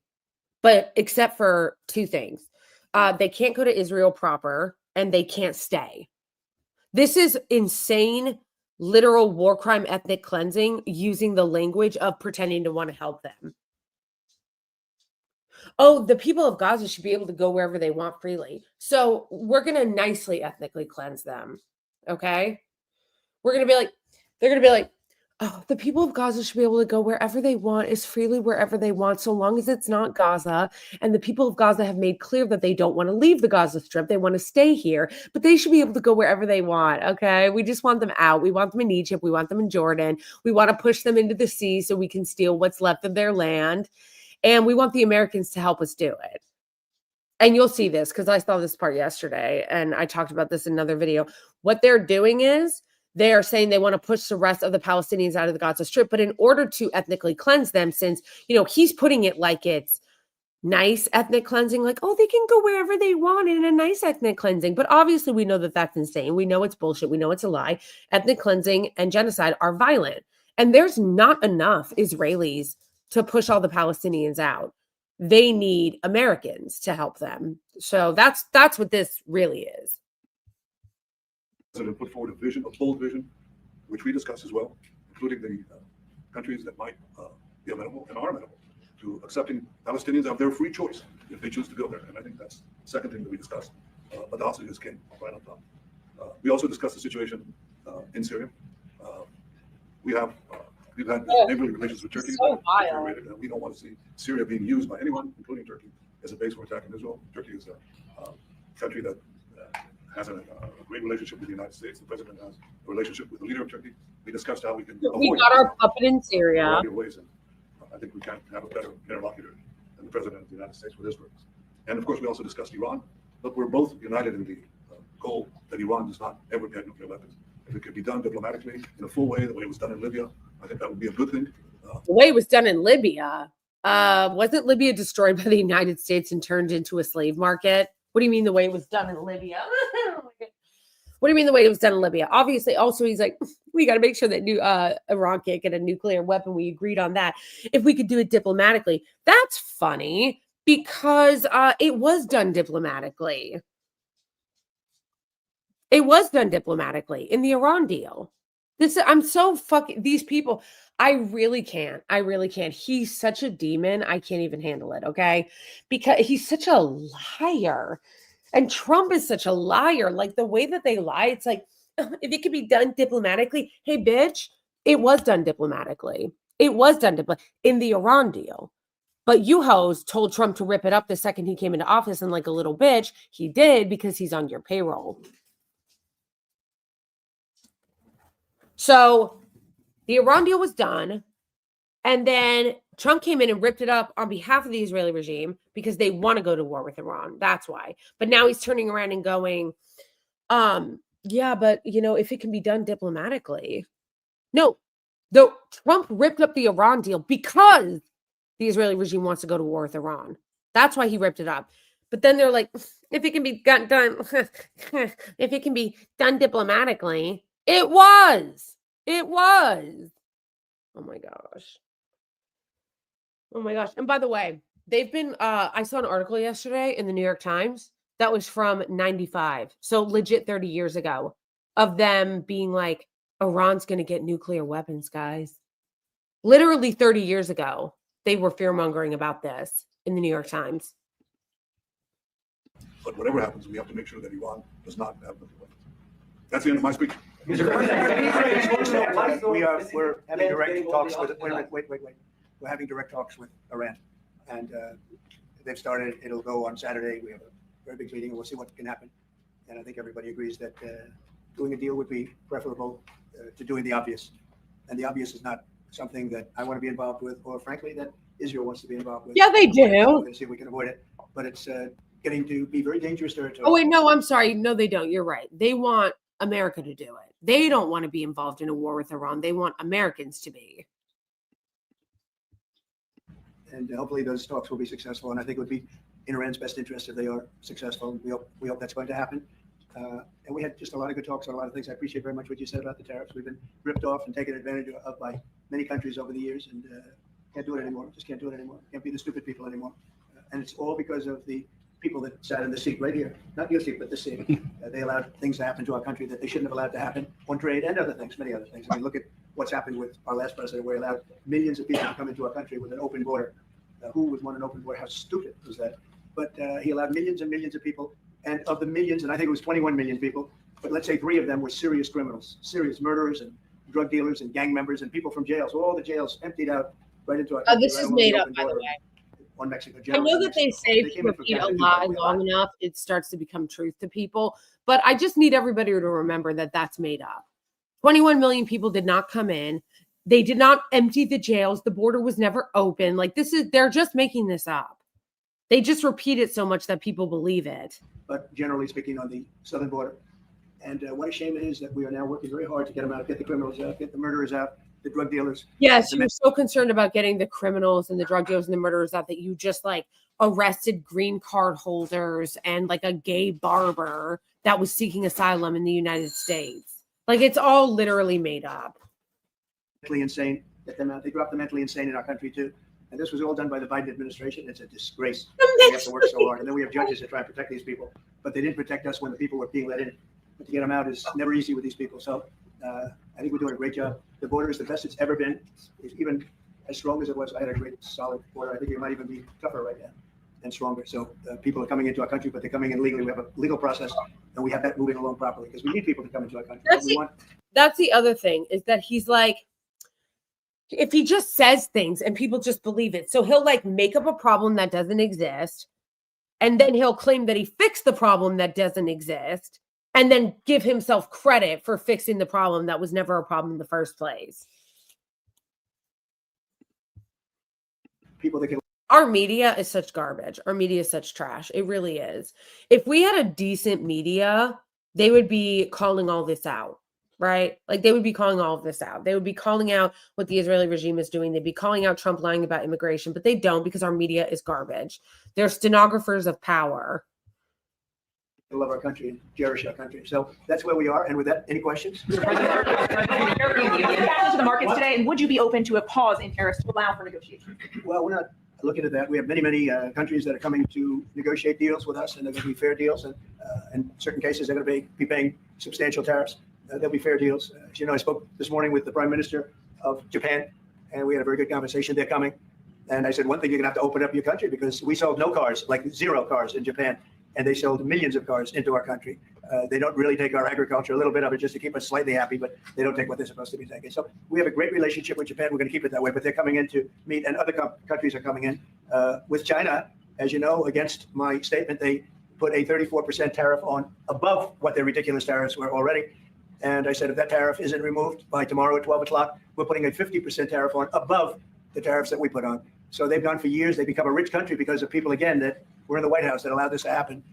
but except for two things. They can't go to Israel proper, and they can't stay. This is insane, literal war crime, ethnic cleansing, using the language of pretending to want to help them. Oh, the people of Gaza should be able to go wherever they want freely. So we're going to nicely ethnically cleanse them. Okay? We're going to be like, they're going to be like, oh, the people of Gaza should be able to go wherever they want, as freely wherever they want, so long as it's not Gaza. And the people of Gaza have made clear that they don't want to leave the Gaza Strip. They want to stay here, but they should be able to go wherever they want. Okay? We just want them out. We want them in Egypt. We want them in Jordan. We want to push them into the sea so we can steal what's left of their land. And we want the Americans to help us do it. And you'll see this because I saw this part yesterday and I talked about this in another video. What they're doing is they are saying they want to push the rest of the Palestinians out of the Gaza Strip. But in order to ethnically cleanse them, since, you know, he's putting it like it's nice ethnic cleansing, like, oh, they can go wherever they want in a nice ethnic cleansing. But obviously we know that that's insane. We know it's bullshit. We know it's a lie. Ethnic cleansing and genocide are violent. And there's not enough Israelis to push all the Palestinians out. They need Americans to help them. So that's what this really is. President put forward a vision, a bold vision, which we discussed as well, including the countries that might be amenable and are amenable to accepting Palestinians of their free choice if they choose to go there. And I think that's the second thing that we discussed. But the hostages came right on top. We also discussed the situation in Syria. We've had neighborly relations with Turkey. So wild. And we don't want to see Syria being used by anyone, including Turkey, as a base for attacking Israel. Turkey is a country that has a great relationship with the United States. The president has a relationship with the leader of Turkey. We discussed how we can We got our puppet in Syria. Ways, and I think we can't have a better interlocutor than the president of the United States with his words. And of course, we also discussed Iran. Look, we're both united in the goal that Iran does not ever get nuclear weapons. If it could be done diplomatically in a full way, the way it was done in Libya, I think that would be a good thing. The way it was done in Libya, wasn't Libya destroyed by the United States and turned into a slave market? What do you mean the way it was done in Libya? What do you mean the way it was done in Libya? Obviously, also, he's like, we got to make sure that Iran can't get a nuclear weapon. We agreed on that. If we could do it diplomatically. That's funny because it was done diplomatically. It was done diplomatically in the Iran deal. I'm so fucking, these people, I really can't. He's such a demon. I can't even handle it, okay? Because he's such a liar. And Trump is such a liar. Like the way that they lie, it's like, if it could be done diplomatically, hey, bitch, it was done diplomatically. It was done in the Iran deal. But you hoes told Trump to rip it up the second he came into office, and like a little bitch, he did because he's on your payroll. So the Iran deal was done, and then Trump came in and ripped it up on behalf of the Israeli regime because they want to go to war with Iran. That's why. But now he's turning around and going, yeah, but if it can be done diplomatically. No, Trump ripped up the Iran deal because the Israeli regime wants to go to war with Iran. That's why he ripped it up. But then they're like, if it can be done, if it can be done diplomatically, it was. Oh my gosh. And by the way, they've been, I saw an article yesterday in the New York Times that was from 95. So legit 30 years ago of them being like, Iran's going to get nuclear weapons, guys. Literally 30 years ago, they were fear-mongering about this in the New York Times. But whatever happens, we have to make sure that Iran does not have nuclear weapons. That's the end of my speech. We're having direct talks with. Wait. We're having direct talks with Iran, and they've started. It'll go on Saturday. We have a very big meeting, and we'll see what can happen. And I think everybody agrees that doing a deal would be preferable to doing the obvious. And the obvious is not something that I want to be involved with, or frankly, that Israel wants to be involved with. Yeah, they do. We're going to see if we can avoid it, but it's getting to be very dangerous territory. Oh wait, no, I'm sorry. No, they don't. You're right. They want America to do it. They don't want to be involved in a war with Iran. They want Americans to be. And hopefully those talks will be successful. And I think it would be in Iran's best interest if they are successful. We hope that's going to happen. And we had just a lot of good talks on a lot of things. I appreciate very much what you said about the tariffs. We've been ripped off and taken advantage of by many countries over the years, and can't do it anymore. Just can't do it anymore. Can't be the stupid people anymore. And it's all because of the people that sat in the seat right here. Not your seat, but the seat. They allowed things to happen to our country that they shouldn't have allowed to happen on trade and other things, many other things. I mean, look at what's happened with our last president. We allowed millions of people to come into our country with an open border. Who would want an open border? How stupid was that? But he allowed millions and millions of people. And of the millions, and I think it was 21 million people, but let's say 3 of them were serious criminals, serious murderers and drug dealers and gang members and people from jails. All the jails emptied out right into our country. Oh, this is made up, by the way. On Mexico. I know that they say if you repeat a lie long enough, it starts to become truth to people. But I just need everybody to remember that that's made up. 21 million people did not come in. They did not empty the jails. The border was never open. Like they're just making this up. They just repeat it so much that people believe it. But generally speaking, on the southern border. And what a shame it is that we are now working very hard to get them out, get the criminals out, get the murderers out, the drug dealers. Yes, you're so concerned about getting the criminals and the drug dealers and the murderers out that you just like arrested green card holders and like a gay barber that was seeking asylum in the United States. Like it's all literally made up. Mentally insane, get them out. They dropped the mentally insane in our country too. And this was all done by the Biden administration. It's a disgrace. We have to work so hard. And then we have judges that try and protect these people. But they didn't protect us when the people were being let in. But to get them out is never easy with these people. So I think we're doing a great job. The border is the best it's ever been. It's even as strong as it was. I had a great, solid border. I think it might even be tougher right now and stronger. So people are coming into our country, but they're coming in legally. We have a legal process, and we have that moving along properly because we need people to come into our country. That's the other thing is that he's like, if he just says things and people just believe it. So he'll like make up a problem that doesn't exist. And then he'll claim that he fixed the problem that doesn't exist. And then give himself credit for fixing the problem that was never a problem in the first place. People that can. Our media is such garbage. Our media is such trash. It really is. If we had a decent media, they would be calling all this out. Right? Like they would be calling all of this out. They would be calling out what the Israeli regime is doing. They'd be calling out Trump lying about immigration, but they don't because our media is garbage. They're stenographers of power. We love our country and cherish our country. So that's where we are. And with that, any questions? To the markets today, and would you be open to a pause in tariffs to allow for negotiations? Well, we're not looking at that. We have many countries that are coming to negotiate deals with us, and they're going to be fair deals. And in certain cases, they're going to be paying substantial tariffs. They'll be fair deals. As you know, I spoke this morning with the Prime Minister of Japan, and we had a very good conversation. They're coming. And I said, one thing, you're going to have to open up your country, because we sold no cars, like 0 cars in Japan, and they sold millions of cars into our country. They don't really take our agriculture, a little bit of it just to keep us slightly happy, but they don't take what they're supposed to be taking. So we have a great relationship with Japan. We're going to keep it that way, but they're coming in to meet, and other countries are coming in. With China, as you know, against my statement, they put a 34% tariff on above what their ridiculous tariffs were already. And I said, if that tariff isn't removed by tomorrow at 12 o'clock, we're putting a 50% tariff on above the tariffs that we put on. So they've gone for years. They become a rich country because of people, again, that were in the White House that allowed this to happen.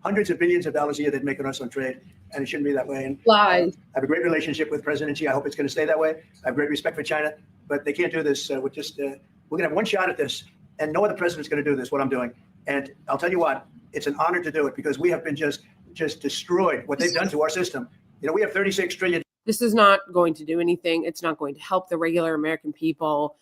Hundreds of billions of dollars a year they'd make on us on trade, and it shouldn't be that way. And I have a great relationship with President Xi. I hope it's going to stay that way. I have great respect for China, but they can't do this. We're going to have one shot at this, and no other president's going to do this, what I'm doing. And I'll tell you what, it's an honor to do it, because we have been just destroyed, what they've done to our system. You know, we have 36 trillion. This is not going to do anything. It's not going to help the regular American people.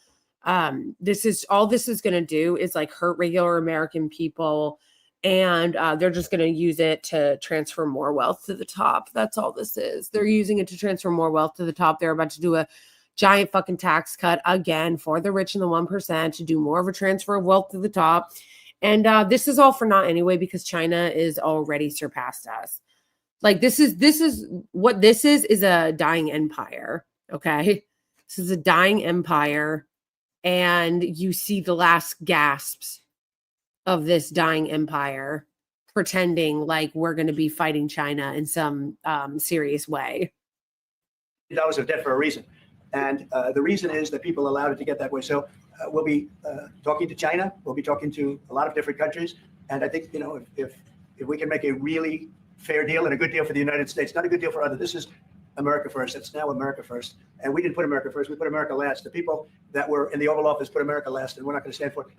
This is going to do is like hurt regular American people, and they're just going to use it to transfer more wealth to the top. That's all this is. They're using it to transfer more wealth to the top. They're about to do a giant fucking tax cut again for the rich and the 1% to do more of a transfer of wealth to the top. And this is all for naught anyway, because China is already surpassed us. Like this is what this is a dying empire. Okay. This is a dying empire. And you see the last gasps of this dying empire pretending like we're going to be fighting China in some serious way. Dollars of debt for a reason. And the reason is that people allowed it to get that way. So we'll be talking to China. We'll be talking to a lot of different countries. And I think, you know, if we can make a really fair deal and a good deal for the United States, not a good deal for others. This is America first. It's now America first. And we didn't put America first. We put America last. The people that were in the Oval Office put America last, and we're not going to stand for it.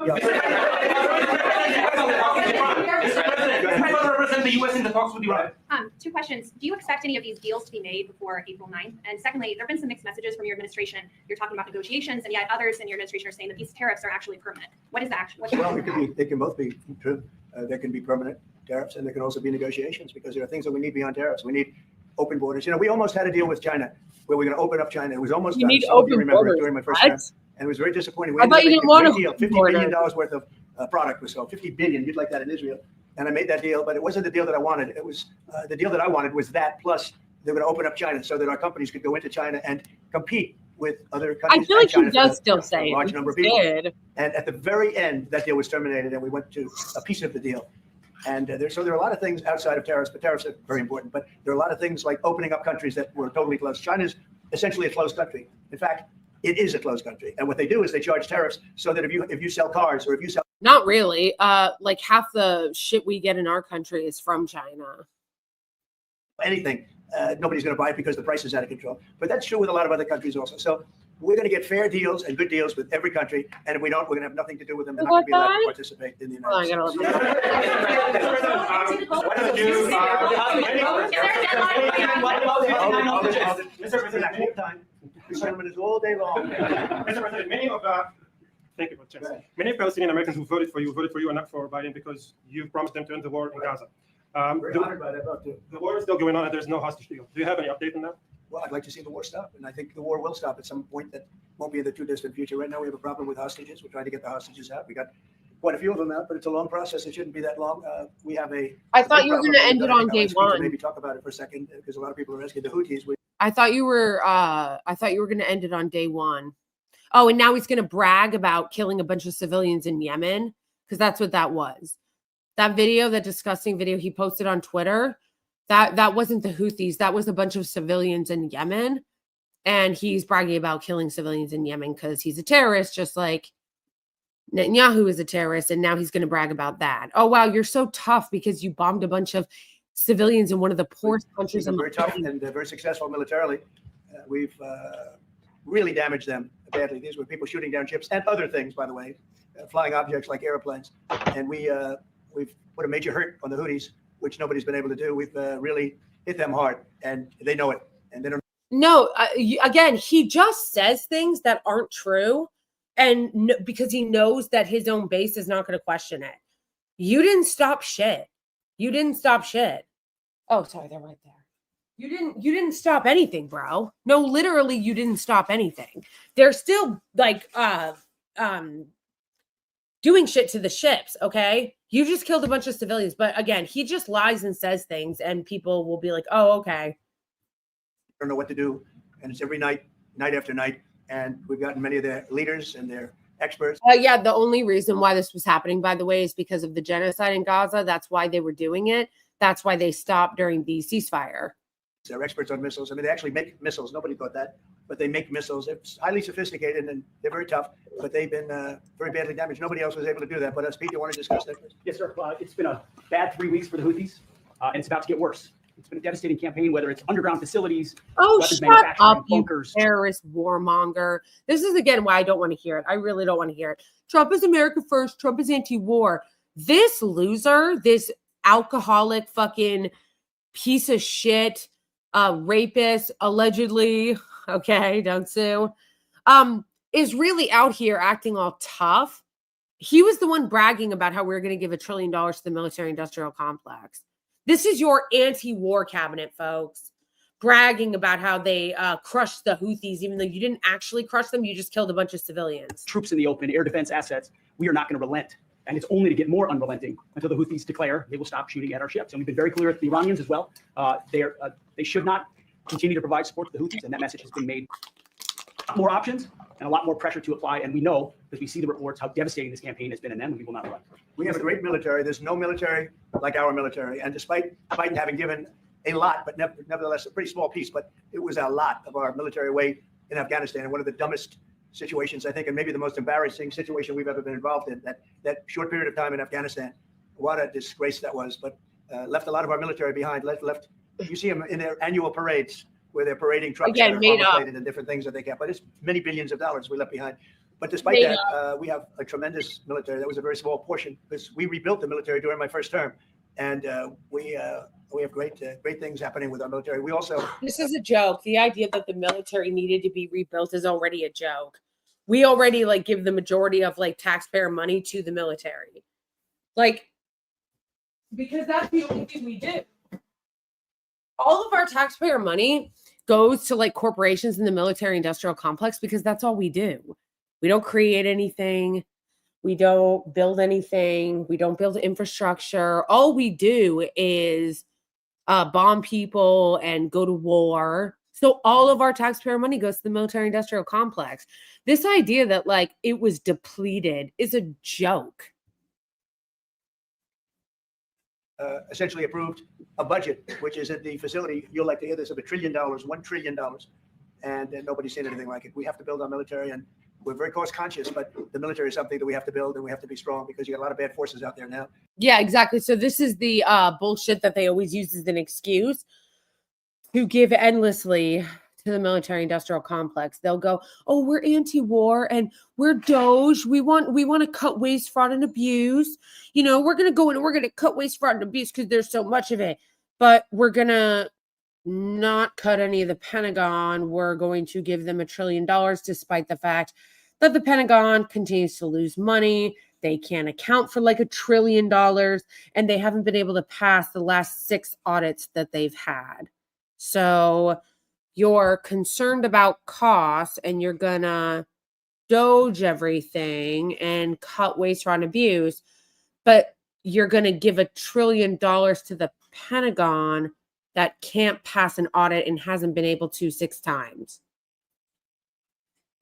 Represent the U.S. in the talks with Iran. 2 questions. Do you expect any of these deals to be made before April 9th? And secondly, there have been some mixed messages from your administration. You're talking about negotiations, and yet others in your administration are saying that these tariffs are actually permanent. What is the action? Well, they can both be true. There can be permanent tariffs, and there can also be negotiations, because there are things that we need beyond tariffs. We need open borders. You know, we almost had a deal with China where we're going to open up China. It was almost done. Need Some of you open remember borders. it during my first term, and it was very disappointing. We I thought you didn't want a deal. $50 border. billion worth of product was sold. $50 billion. You'd like that in Israel. And I made that deal, but it wasn't the deal that I wanted. It was the deal that I wanted was that, plus they're going to open up China so that our companies could go into China and compete with other countries. I feel like China he does for still a say large it. number of He people. did. And at the very end, that deal was terminated, and we went to a piece of the deal. And so there are a lot of things outside of tariffs, but tariffs are very important. But there are a lot of things like opening up countries that were totally closed. China's essentially a closed country. In fact, it is a closed country. And what they do is they charge tariffs so that if you sell cars or if you sell Not really. Like half the shit we get in our country is from China. anything, nobody's going to buy it because the price is out of control. But that's true with a lot of other countries also. So we're going to get fair deals and good deals with every country. And if we don't, we're going to have nothing to do with them. They're not going to be allowed to participate in the United States. Mr. President, This gentleman is all day long. Mr. President, thank you for the chance. Many Palestinian Americans who voted for you and not for Biden because you promised them to end the war in Gaza. Very honored by that vote, too. The war is still going on and there's no hostage deal. Do you have any update on that? Well, I'd like to see the war stop, and I think the war will stop at some point that won't be in the too distant future. Right now, we have a problem with hostages. We're trying to get the hostages out. We got quite a few of them out, but it's a long process. It shouldn't be that long. We have a. I thought you were going to end it on day one. Maybe talk about it for a second, because a lot of people are asking the Houthis. I thought you were going to end it on day one. Oh, and now he's going to brag about killing a bunch of civilians in Yemen, because that's what that was. That video, that disgusting video he posted on Twitter, that wasn't the Houthis. That was a bunch of civilians in Yemen. And he's bragging about killing civilians in Yemen because he's a terrorist, just like Netanyahu is a terrorist. And now he's going to brag about that. Oh, wow, you're so tough because you bombed a bunch of civilians in one of the poorest countries in the world. Very tough, and they're very successful militarily. We've really damaged them badly. These were people shooting down ships and other things, by the way, flying objects like airplanes. And we've put a major hurt on the Houthis, which nobody's been able to do. We've really hit them hard, and they know it. And they don't. No, again, he just says things that aren't true. and because he knows that his own base is not going to question it. You didn't stop shit. You didn't stop shit. Oh, sorry, they're right there. You didn't stop anything, bro. No, literally, you didn't stop anything. They're still like doing shit to the ships, okay? You just killed a bunch of civilians. But again, he just lies and says things, and people will be like, oh, okay. Don't know what to do. And it's every night, night after night. And we've gotten many of their leaders and their experts. Yeah, the only reason why this was happening, by the way, is because of the genocide in Gaza. That's why they were doing it. That's why they stopped during the ceasefire. They're experts on missiles. I mean, they actually make missiles. Nobody thought that, but they make missiles. It's highly sophisticated and they're very tough, but they've been very badly damaged. Nobody else was able to do that. But us, Pete, you want to discuss that? Yes, sir. It's been a bad 3 weeks for the Houthis, and it's about to get worse. It's been a devastating campaign, whether it's underground facilities, weapons Shut manufacturing, up, you bunkers. terrorist warmonger. This is, again, why I don't want to hear it. I really don't want to hear it. Trump is America first. Trump is anti-war. This loser, this alcoholic fucking piece of shit, rapist, allegedly, okay, don't sue, is really out here acting all tough. He was the one bragging about how we were going to give $1 trillion to the military-industrial complex. This is your anti-war cabinet, folks, bragging about how they crushed the Houthis, even though you didn't actually crush them. You just killed a bunch of civilians. Troops in the open, air defense assets. We are not going to relent. And it's only to get more unrelenting until the Houthis declare they will stop shooting at our ships. And we've been very clear with the Iranians as well. They should not continue to provide support to the Houthis. And that message has been made. More options and a lot more pressure to apply. And we know, because we see the reports, how devastating this campaign has been in them, and we will not relent. We have a great military. There's no military like our military. And despite Biden having given a lot, but nevertheless a pretty small piece, but it was a lot of our military away in Afghanistan. And one of the dumbest situations, I think, and maybe the most embarrassing situation we've ever been involved in, that short period of time in Afghanistan. What a disgrace that was, but left a lot of our military behind. Left you see them in their annual parades where they're parading trucks Again, that made are up. and different things that they get. But it's many billions of dollars we left behind. But despite that, we have a tremendous military. That was a very small portion because we rebuilt the military during my first term, and we have great things happening with our military. We also This is a joke. The idea that the military needed to be rebuilt is already a joke. We already give the majority of taxpayer money to the military, because that's the only thing we do. All of our taxpayer money goes to corporations in the military industrial complex because that's all we do. We don't create anything. We don't build anything. We don't build infrastructure. All we do is bomb people and go to war. So all of our taxpayer money goes to the military industrial complex. This idea that it was depleted is a joke. essentially approved a budget, which is at the facility, you'll like to hear this, of $1 trillion, $1 trillion. And nobody's seen anything like it. We have to build our military, and we're very cost conscious, but the military is something that we have to build, and we have to be strong because you got a lot of bad forces out there now. Yeah, exactly. So this is the bullshit that they always use as an excuse to give endlessly to the military industrial complex. They'll go, oh, we're anti-war and we're Doge. We want to cut waste, fraud, and abuse. You know, we're going to go in and we're going to cut waste, fraud, and abuse because there's so much of it. But we're going to not cut any of the Pentagon. We're going to give them $1 trillion, despite the fact that the Pentagon continues to lose money. They can't account for like $1 trillion, and they haven't been able to pass the last 6 audits that they've had. So you're concerned about costs, and you're gonna Doge everything and cut waste, fraud, and abuse, but you're gonna give $1 trillion to the Pentagon that can't pass an audit and hasn't been able to 6 times.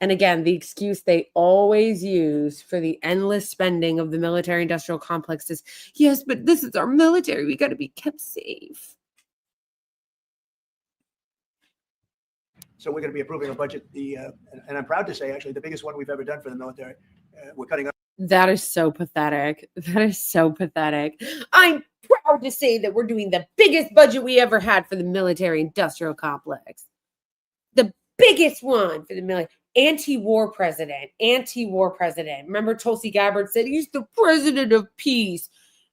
And again, the excuse they always use for the endless spending of the military industrial complex is, yes, but this is our military. We got to be kept safe. So we're going to be approving a budget, and I'm proud to say, actually, the biggest one we've ever done for the military. We're cutting up. That is so pathetic. That is so pathetic. I'm proud to say that we're doing the biggest budget we ever had for the military industrial complex. The biggest one for the military. Anti-war president. Remember Tulsi Gabbard said he's the president of peace,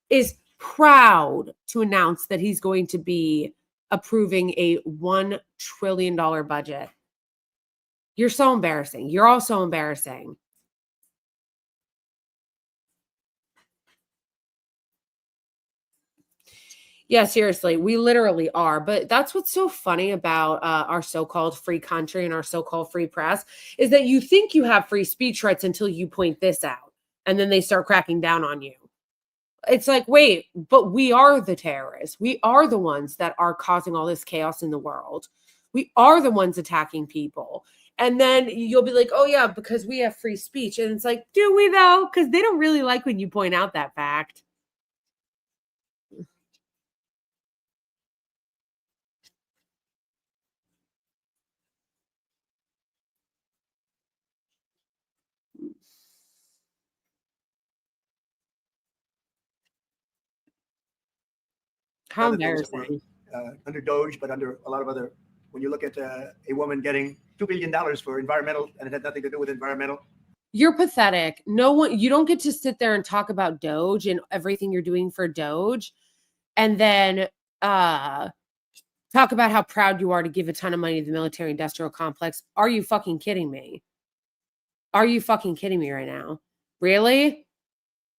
is proud to announce that he's going to be approving a $1 trillion budget. You're so embarrassing. You're all so embarrassing. Yeah, seriously, we literally are. But that's what's so funny about our so-called free country and our so-called free press is that you think you have free speech rights until you point this out, and then they start cracking down on you. It's like, wait, but we are the terrorists. We are the ones that are causing all this chaos in the world. We are the ones attacking people. And then you'll be like, oh, yeah, because we have free speech. And it's like, do we though? Because they don't really like when you point out that fact. How Other things that were embarrassing. under Doge, but under a lot of other, when you look at a woman getting $2 billion for environmental, and it had nothing to do with environmental. You're pathetic. No one, you don't get to sit there and talk about Doge and everything you're doing for Doge and then talk about how proud you are to give a ton of money to the military industrial complex. Are you fucking kidding me? Are you fucking kidding me right now? Really?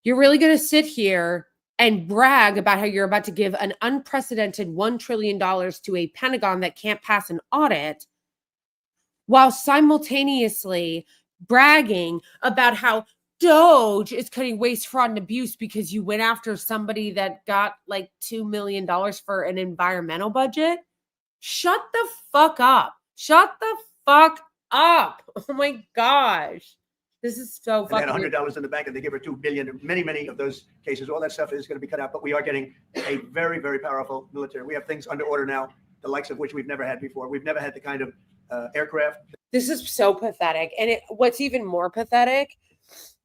You're really going to sit here and brag about how you're about to give an unprecedented $1 trillion to a Pentagon that can't pass an audit while simultaneously bragging about how Doge is cutting waste, fraud, and abuse because you went after somebody that got like $2 million for an environmental budget? Shut the fuck up. Shut the fuck up. Oh my gosh. This is so And they had fucking... $100 in the bank and they give her $2 billion. Many of those cases, all that stuff is going to be cut out. But we are getting a very, very powerful military. We have things under order now, the likes of which we've never had before. We've never had the kind of aircraft. This is so pathetic. And what's even more pathetic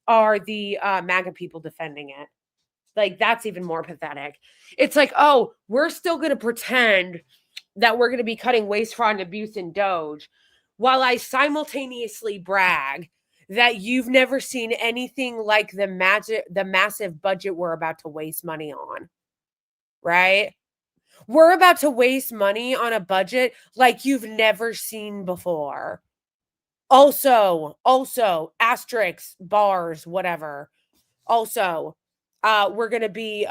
are the MAGA people defending it. Like, that's even more pathetic. It's like, oh, we're still going to pretend that we're going to be cutting waste, fraud, and abuse in Doge while I simultaneously brag that you've never seen anything like the massive budget we're about to waste money on, right? We're about to waste money on a budget like you've never seen before. Also, asterisks, bars, whatever. Also, we're going to be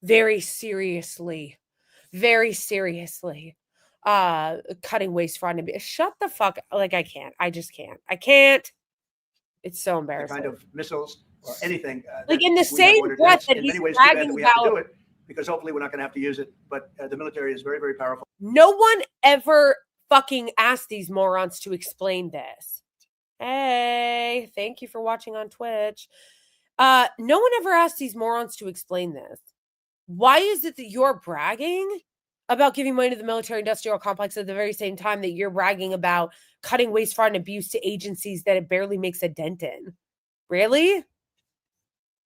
very seriously cutting waste, fraud, and abuse. Shut the fuck. Like, I can't. I just can't. I can't. It's so embarrassing. Kind of missiles or anything. Like, in the same breath that he's bragging we have to about. do it because hopefully we're not going to have to use it. But the military is very, very powerful. No one ever fucking asked these morons to explain this. Hey, thank you for watching on Twitch. No one ever asked these morons to explain this. Why is it that you're bragging about giving money to the military industrial complex at the very same time that you're bragging about cutting waste, fraud, and abuse to agencies that it barely makes a dent in? Really?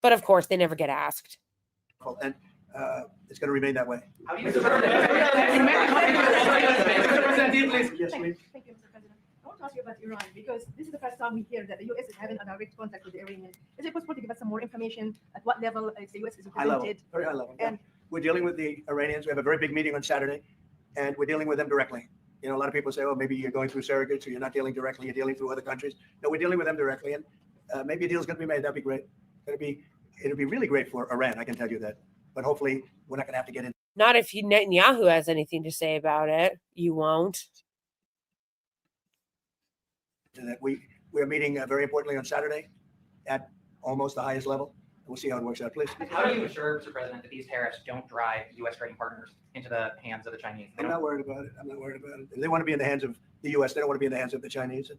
But of course, they never get asked. And it's going to remain that way. How do you Yes, please. Thank you, Mr. President. I want to ask you about Iran because this is the first time we hear that the U.S. is having a direct contact with the Iranians. Is it possible to give us some more information at what level the U.S. is High level, represented? very high level. And We're dealing with the Iranians. We have a very big meeting on Saturday, and we're dealing with them directly. You know, a lot of people say, oh, maybe you're going through surrogates or you're not dealing directly, you're dealing through other countries. No, we're dealing with them directly, and maybe a deal's going to be made. That'd be great. It'll be really great for Iran, I can tell you that. But hopefully, we're not going to have to get in. Not if Netanyahu has anything to say about it. You won't. That we are meeting very importantly on Saturday at almost the highest level. We'll see how it works out, please. How do you ensure, Mr. President, that these tariffs don't drive U.S. trading partners into the hands of the Chinese? I'm not worried about it. If they want to be in the hands of the U.S., they don't want to be in the hands of the Chinese.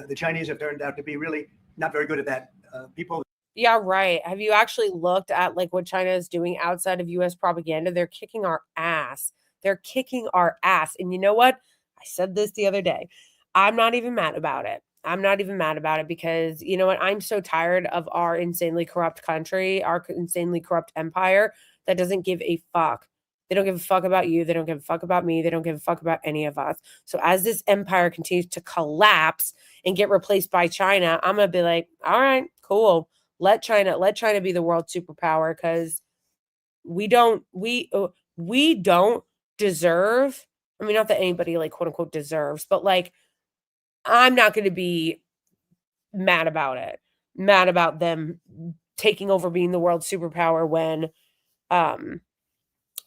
The Chinese have turned out to be really not very good at that. People. Yeah, right. Have you actually looked at like what China is doing outside of US propaganda? They're kicking our ass. They're kicking our ass. And you know what? I said this the other day. I'm not even mad about it. I'm not even mad about it because you know what? I'm so tired of our insanely corrupt country, our insanely corrupt empire that doesn't give a fuck. They don't give a fuck about you. They don't give a fuck about me. They don't give a fuck about any of us. So as this empire continues to collapse and get replaced by China, I'm going to be like, all right, cool. Let China be the world superpower because we don't deserve. I mean, not that anybody like quote unquote deserves, but like I'm not going to be mad about it. Mad about them taking over being the world superpower when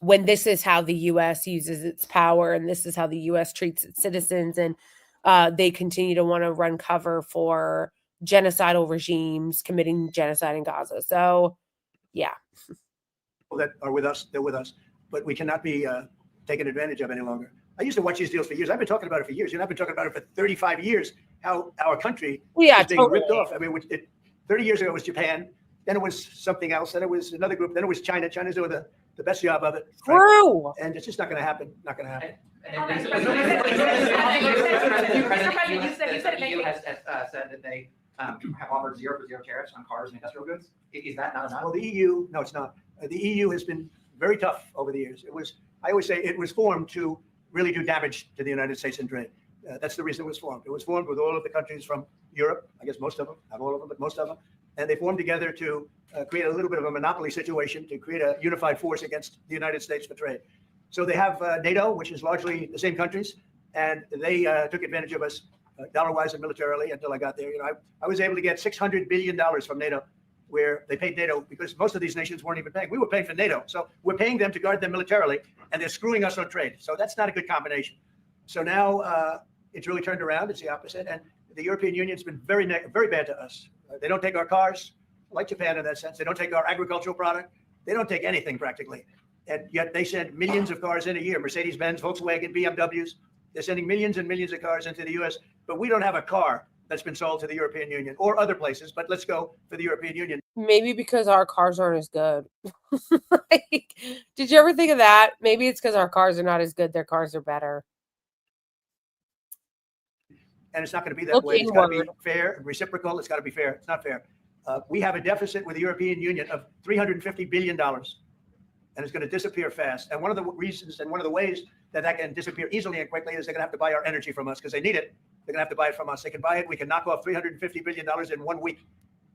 when this is how the U.S. uses its power and this is how the U.S. treats its citizens, and they continue to want to run cover for genocidal regimes committing genocide in Gaza. So, yeah. That are with us, they're with us, but we cannot be taken advantage of any longer. I used to watch these deals for years. I've been talking about it for years. I've been talking about it for 35 years, how our country is being ripped off. I mean, 30 years ago it was Japan, then it was something else, then it was another group, then it was China. China's doing the best job of it. True. And it's just not going to happen. Not going to happen. The EU has said that they have offered 0 for 0 tariffs on cars and industrial goods. Is that not enough? Well, the EU, no, it's not. The EU has been very tough over the years. I always say it was formed to really do damage to the United States in trade. That's the reason it was formed. It was formed with all of the countries from Europe, I guess most of them, not all of them, but most of them. And they formed together to create a little bit of a monopoly situation, to create a unified force against the United States for trade. So they have NATO, which is largely the same countries, and they took advantage of us dollar-wise and militarily until I got there. You know, I was able to get $600 billion from NATO, where they paid NATO because most of these nations weren't even paying. We were paying for NATO. So we're paying them to guard them militarily, and they're screwing us on trade. So that's not a good combination. So now it's really turned around. It's the opposite. And the European Union's been very bad to us. They don't take our cars, like Japan in that sense. They don't take our agricultural product. They don't take anything practically. And yet they send millions of cars in a year, Mercedes-Benz, Volkswagen, BMWs. They're sending millions and millions of cars into the U.S., but we don't have a car that's been sold to the European Union or other places, but let's go for the European Union. Maybe because our cars aren't as good. Like, did you ever think of that? Maybe it's because our cars are not as good. Their cars are better. And it's not going to be that way. It's got to be fair and reciprocal. It's got to be fair. It's not fair. We have a deficit with the European Union of $350 billion, and it's going to disappear fast. And one of the reasons and one of the ways that can disappear easily and quickly is they're going to have to buy our energy from us because they need it. They're going to have to buy it from us. They can buy it. We can knock off $350 billion in 1 week.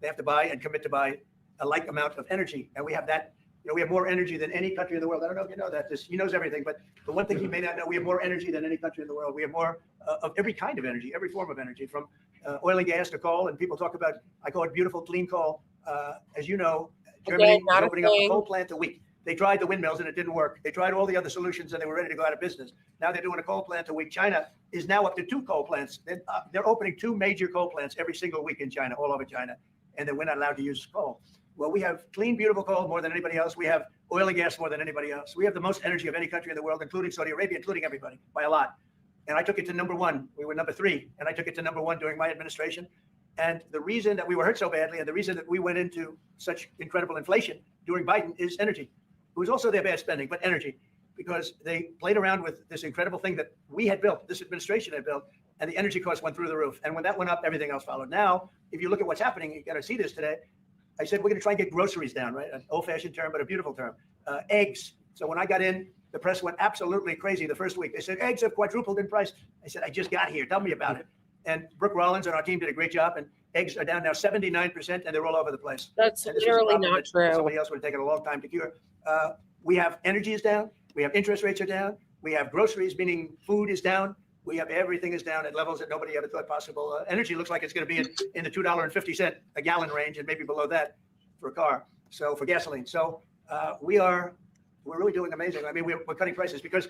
They have to buy and commit to buy a like amount of energy. And we have that. You know, we have more energy than any country in the world. I don't know if you know that. He knows everything. But the one thing he may not know, we have more energy than any country in the world. We have more of every kind of energy, every form of energy, from oil and gas to coal. And people talk about, I call it beautiful, clean coal. As you know, Germany is opening up a coal plant a week. They tried the windmills and it didn't work. They tried all the other solutions and they were ready to go out of business. Now they're doing a coal plant a week. China is now up to 2 coal plants. They're opening 2 major coal plants every single week in China, all over China. And then we're not allowed to use coal. Well, we have clean, beautiful coal more than anybody else. We have oil and gas more than anybody else. We have the most energy of any country in the world, including Saudi Arabia, including everybody, by a lot. And I took it to #1. We were #3, and I took it to #1 during my administration. And the reason that we were hurt so badly and the reason that we went into such incredible inflation during Biden is energy. It was also their bad spending, but energy, because they played around with this incredible thing that we had built, this administration had built, and the energy costs went through the roof. And when that went up, everything else followed. Now, if you look at what's happening, you got to see this today. I said, we're going to try and get groceries down, right? An old-fashioned term, but a beautiful term. Eggs. So when I got in, the press went absolutely crazy the first week. They said, eggs have quadrupled in price. I said, I just got here. Tell me about it. And Brooke Rollins and our team did a great job. And eggs are down now 79%, and they're all over the place. That's literally not true. Somebody else would have taken a long time to cure. We have energy is down. We have interest rates are down. We have groceries, meaning food is down. We have everything is down at levels that nobody ever thought possible. Energy looks like it's going to be in the $2.50 a gallon range and maybe below that for a car. So for gasoline. So we're really doing amazing. I mean, we're cutting prices because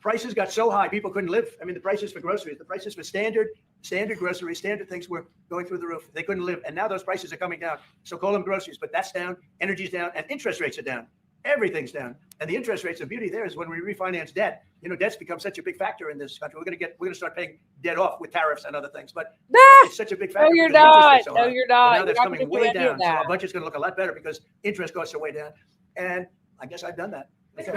prices got so high, people couldn't live. I mean, the prices for groceries, the prices for standard groceries, standard things were going through the roof. They couldn't live. And now those prices are coming down. So call them groceries, but that's down. Energy's down and interest rates are down. Everything's down. And the interest rates, the beauty there is when we refinance debt, you know, debt's become such a big factor in this country. We're going to start paying debt off with tariffs and other things. But it's such a big factor. No, you're not. So no, you're not. Now that's coming way down. So our budget's going to look a lot better because interest costs are way down. And I guess I've done that. Many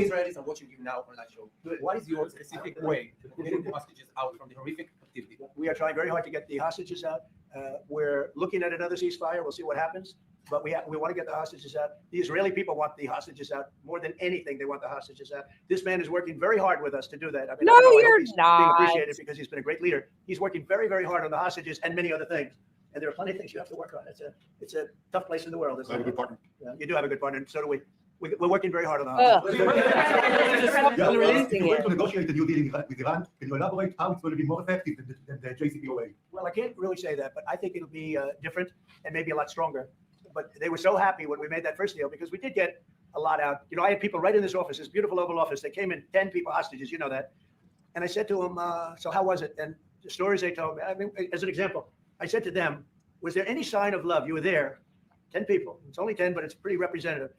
Israelis are watching you now on that show. What is your specific way to get the hostages out from the horrific activity? We are trying very hard to get the hostages out. We're looking at another ceasefire. We'll see what happens. But we want to get the hostages out. The Israeli people want the hostages out more than anything. They want the hostages out. This man is working very hard with us to do that. I mean, no, you're not. Being appreciated because he's been a great leader. He's working very, very hard on the hostages and many other things. And there are plenty of things you have to work on. It's a tough place in the world. I have a good partner. Yeah, you do have a good partner, and so do we. We're working very hard on the hostages. You're going to negotiate a new deal with Iran. Can you elaborate how it's going to be more effective than the JCPOA? Well, I can't really say that, but I think it'll be different and maybe a lot stronger. but they were so happy when we made that first deal because we did get a lot out. You know, I had people right in this office, this beautiful Oval Office. They came in, 10 people hostages, you know that. And I said to them, so how was it? And the stories they told me, I mean, as an example, I said to them, was there any sign of love? You were there, 10 people. It's only 10, but it's pretty representative.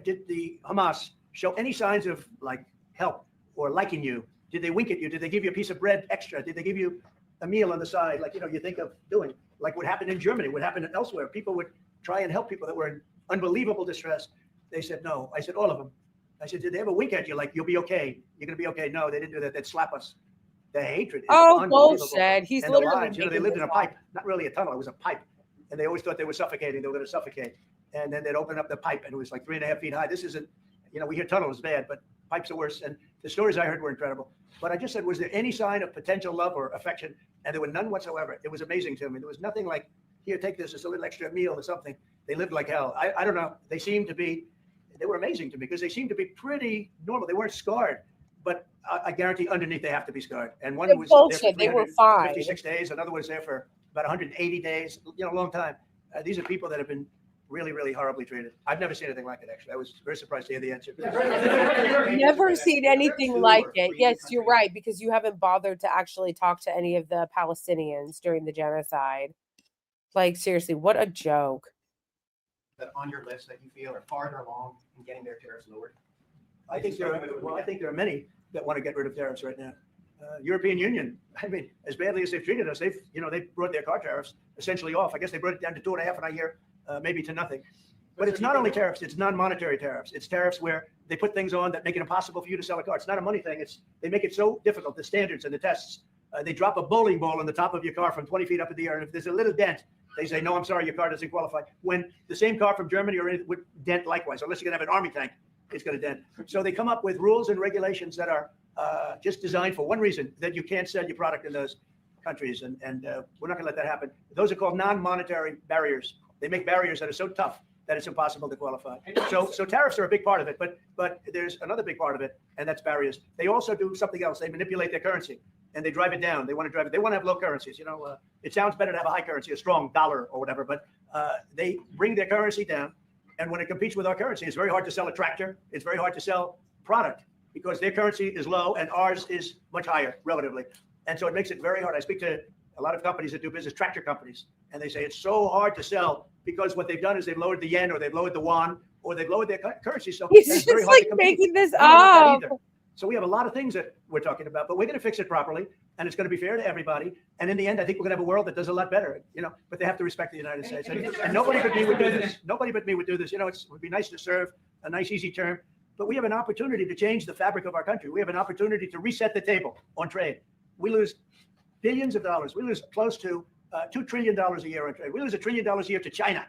Did the Hamas show any signs of like help or liking you? Did they wink at you? Did they give you a piece of bread extra? Did they give you a meal on the side? Like, you know, you think of doing like what happened in Germany, what happened elsewhere. People would try and help people that were in unbelievable distress. They said, no. I said, all of them. I said, did they ever wink at you? Like, you'll be okay. You're going to be okay. No, they didn't do that. They'd slap us. The hatred is unbelievable. Bullshit. He's and the literally lives, you know, they lived in a pipe, not really a tunnel. It was a pipe. And they always thought they were suffocating. They were going to suffocate. And then they'd open up the pipe and it was like 3.5 feet high. This isn't, you know, we hear tunnels bad, but pipes are worse. And the stories I heard were incredible. But I just said, was there any sign of potential love or affection? And there were none whatsoever. It was amazing to me. There was nothing like, here, take this. It's a little extra meal or something. They lived like hell. I don't know. They seemed to be, they were amazing to me because they seemed to be pretty normal. They weren't scarred, but I guarantee underneath they have to be scarred. And one was there for They were fine. 56 days. Another was there for about 180 days, you know, a long time. These are people that have been really, really horribly treated. I've never seen anything like it, actually. I was very surprised to hear the answer. Never seen anything like it. Yes, you're right, because you haven't bothered to actually talk to any of the Palestinians during the genocide. Like, seriously, what a joke. That on your list that you feel are farther along in getting their tariffs lowered? I think there are many that want to get rid of tariffs right now. European Union, I mean, as badly as they've treated us, they've brought their car tariffs essentially off. I guess they brought it down to 2.5, and I hear maybe to nothing. But it's not only tariffs; it's non-monetary tariffs. It's tariffs where they put things on that make it impossible for you to sell a car. It's not a money thing. They make it so difficult. The standards and the tests. They drop a bowling ball on the top of your car from 20 feet up in the air, and if there's a little dent, they say, no, I'm sorry, your car doesn't qualify. When the same car from Germany or anything would dent likewise, unless you're going to have an army tank, it's going to dent. So they come up with rules and regulations that are just designed for one reason, that you can't sell your product in those countries. And we're not going to let that happen. Those are called non-monetary barriers. They make barriers that are so tough that it's impossible to qualify. So tariffs are a big part of it, but there's another big part of it, and that's barriers. They also do something else. They manipulate their currency. And they drive it down. They want to drive it. They want to have low currencies. You know, it sounds better to have a high currency, a strong dollar or whatever. But they bring their currency down, and when it competes with our currency, it's very hard to sell a tractor. It's very hard to sell product because their currency is low and ours is much higher relatively. And so it makes it very hard. I speak to a lot of companies that do business, tractor companies, and they say it's so hard to sell because what they've done is they've lowered the yen or they've lowered the yuan or they've lowered their currency. So He's it's just very hard to like compete. making this I don't want that up. either. So we have a lot of things that we're talking about, but we're going to fix it properly, and it's going to be fair to everybody. And in the end, I think we're going to have a world that does a lot better, you know, but they have to respect the United States. And nobody but me would do this. Nobody but me would do this. You know, it would be nice to serve, a nice, easy term, but we have an opportunity to change the fabric of our country. We have an opportunity to reset the table on trade. We lose billions of dollars. We lose close to $2 trillion a year on trade. We lose $1 trillion a year to China,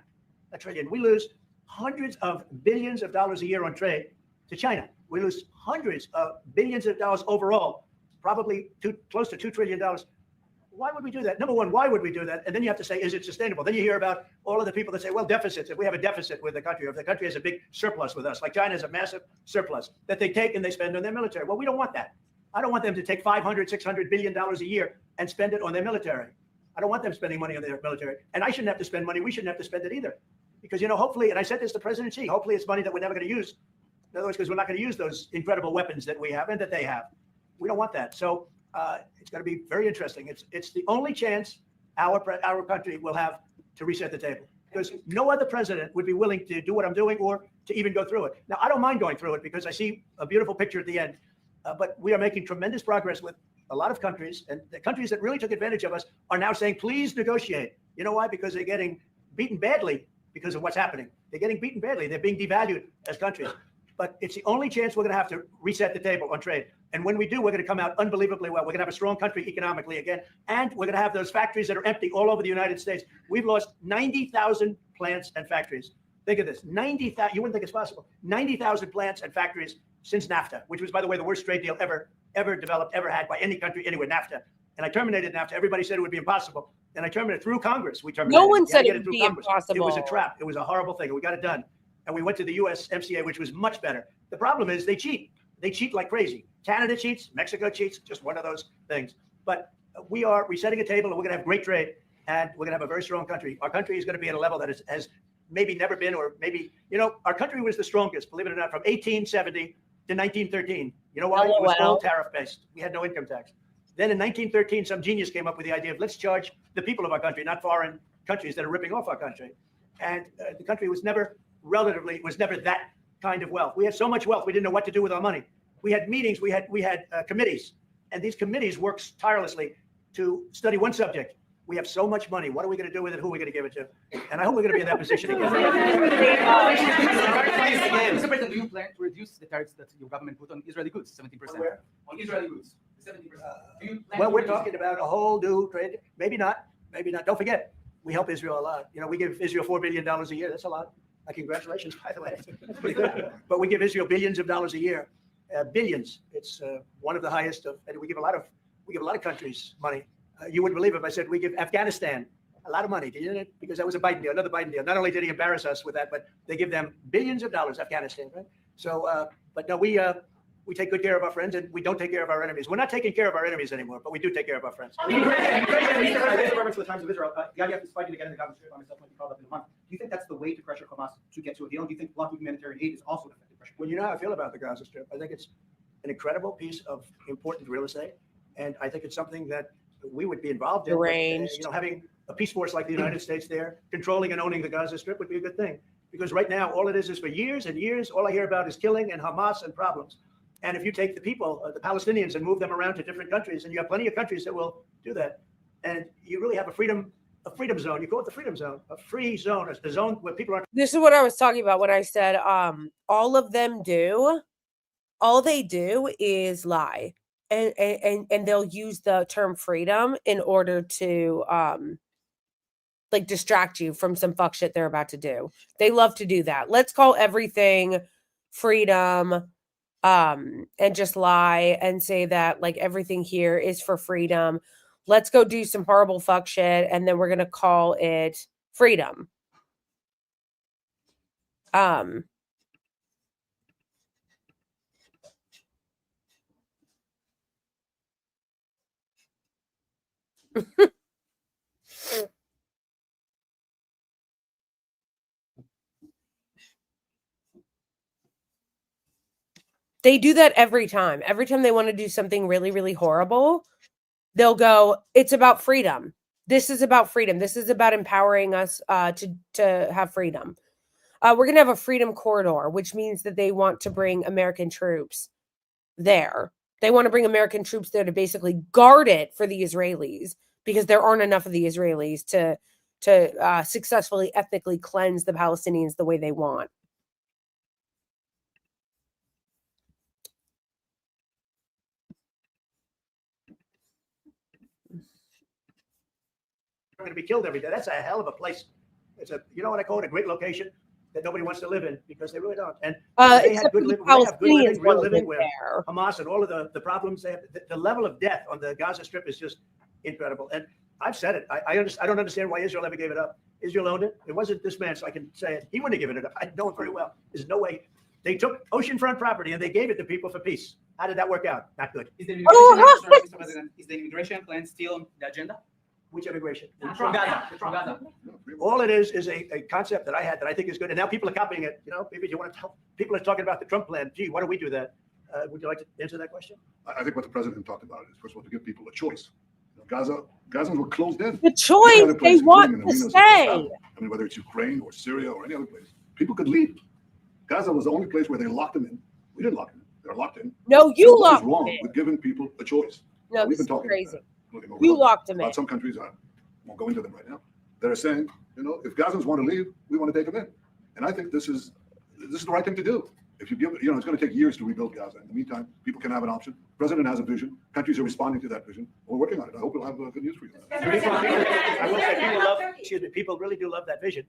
$1 trillion. We lose hundreds of billions of dollars a year on trade to China. We lose hundreds of billions of dollars overall, probably close to $2 trillion. Why would we do that? Number one, why would we do that? And then you have to say, is it sustainable? Then you hear about all of the people that say, well, deficits. If we have a deficit with the country, or if the country has a big surplus with us, like China has a massive surplus that they take and they spend on their military. Well, we don't want that. I don't want them to take $500, $600 billion a year and spend it on their military. I don't want them spending money on their military. And I shouldn't have to spend money. We shouldn't have to spend it either. Because, you know, hopefully, and I said this to President Xi, hopefully it's money that we're never going to use. In other words, because we're not going to use those incredible weapons that we have and that they have. We don't want that. So it's going to be very interesting. It's the only chance our country will have to reset the table, because no other president would be willing to do what I'm doing or to even go through it. Now, I don't mind going through it because I see a beautiful picture at the end. But we are making tremendous progress with a lot of countries, and the countries that really took advantage of us are now saying, please negotiate. You know why? Because they're getting beaten badly because of what's happening. They're getting beaten badly. They're being devalued as countries. But it's the only chance we're going to have to reset the table on trade. And when we do, we're going to come out unbelievably well. We're going to have a strong country economically again. And we're going to have those factories that are empty all over the United States. We've lost 90,000 plants and factories. Think of this, 90,000, you wouldn't think it's possible. 90,000 plants and factories since NAFTA, which was, by the way, the worst trade deal ever developed, ever had by any country anywhere, NAFTA. And I terminated NAFTA. Everybody said it would be impossible. And I terminated it through Congress. We terminated it. No one said it would through be Congress. impossible. It was a trap. It was a horrible thing. We got it done. And we went to the USMCA, which was much better. The problem is they cheat. They cheat like crazy. Canada cheats. Mexico cheats. Just one of those things. But we are resetting a table, and we're going to have great trade, and we're going to have a very strong country. Our country is going to be at a level that has maybe never been, or maybe, our country was the strongest, believe it or not, from 1870 to 1913. You know why? It was all tariff based. We had no income tax. Then in 1913, some genius came up with the idea of let's charge the people of our country, not foreign countries that are ripping off our country. And the country was never that kind of wealth. We had so much wealth, we didn't know what to do with our money. We had meetings, we had committees, and these committees worked tirelessly to study one subject. We have so much money. What are we going to do with it? Who are we going to give it to? And I hope we're going to be in that position again. Mr. President, do you plan to reduce the tariffs that your government put on Israeli goods, 17%? On Israeli goods, 17%. Well, we're talking about a whole new trade. Maybe not. Maybe not. Don't forget, we help Israel a lot. We give Israel $4 billion a year. That's a lot. Congratulations, by the way. That's pretty good. But we give Israel billions of dollars a year. Billions. It's one of the highest of, and we give a lot of countries money. You wouldn't believe it if I said we give Afghanistan a lot of money, didn't it? Because that was a Biden deal, another Biden deal. Not only did he embarrass us with that, but they give them billions of dollars, Afghanistan, right? So, but no, we take good care of our friends, and we don't take care of our enemies. We're not taking care of our enemies anymore, but we do take care of our friends. For the Times of Israel, the IDF is fighting to get in the Gaza Strip. Myself might be called up in a month. Do you think that's the way to pressure Hamas to get to a deal? Do you think blocking humanitarian aid is also an effective pressure? Well, you know how I feel about the Gaza Strip. I think it's an incredible piece of important real estate, and I think it's something that we would be involved in. Arranged. But, having a peace force like the United States there, controlling and owning the Gaza Strip would be a good thing. Because right now, all it is for years and years, all I hear about is killing and Hamas and problems. And if you take the people, the Palestinians, and move them around to different countries, and you have plenty of countries that will do that, and you really have a freedom zone. You call it the freedom zone, a free zone, a zone where people are. This is what I was talking about when I said all they do is lie. And they'll use the term freedom in order to distract you from some fuck shit they're about to do. They love to do that. Let's call everything freedom and just lie and say that everything here is for freedom. Let's go do some horrible fuck shit and then we're going to call it freedom. They do that every time. Every time they want to do something really, really horrible, they'll go, it's about freedom. This is about freedom. This is about empowering us to have freedom. We're going to have a freedom corridor, which means that they want to bring American troops there. They want to bring American troops there to basically guard it for the Israelis because there aren't enough of the Israelis to successfully ethnically cleanse the Palestinians the way they want. Going to be killed every day. That's a hell of a place. It's what I call it, a great location that nobody wants to live in because they really don't. And they had good living, real living where Hamas and all of the problems they have. The level of death on the Gaza Strip is just incredible. And I've said it. I don't understand why Israel ever gave it up. Israel owned it. It wasn't this man, so I can say it. He wouldn't have given it up. I know it very well. There's no way. They took oceanfront property and they gave it to people for peace. How did that work out? Not good. Is the immigration plan still on the agenda? Which immigration? From Gaza. All it is a concept that I had that I think is good, and now people are copying it. Maybe you want to tell people are talking about the Trump plan. Gee, why don't we do that? Would you like to answer that question? I think what the president talked about is first of all to give people a choice. Gazans were closed in. The choice they want to stay. I mean, whether it's Ukraine or Syria or any other place, people could leave. Gaza was the only place where they locked them in. We didn't lock them in. They're locked in. No, you locked them in. What's wrong with giving people a choice? No, we've this been is talking crazy. About You locked them in. Some countries, I won't go into them right now. They're saying, if Gazans want to leave, we want to take them in. And I think this is the right thing to do. If you give, it's going to take years to rebuild Gaza. In the meantime, people can have an option. The president has a vision. Countries are responding to that vision. We're working on it. I hope we'll have good news for you. I will say people really do love that vision.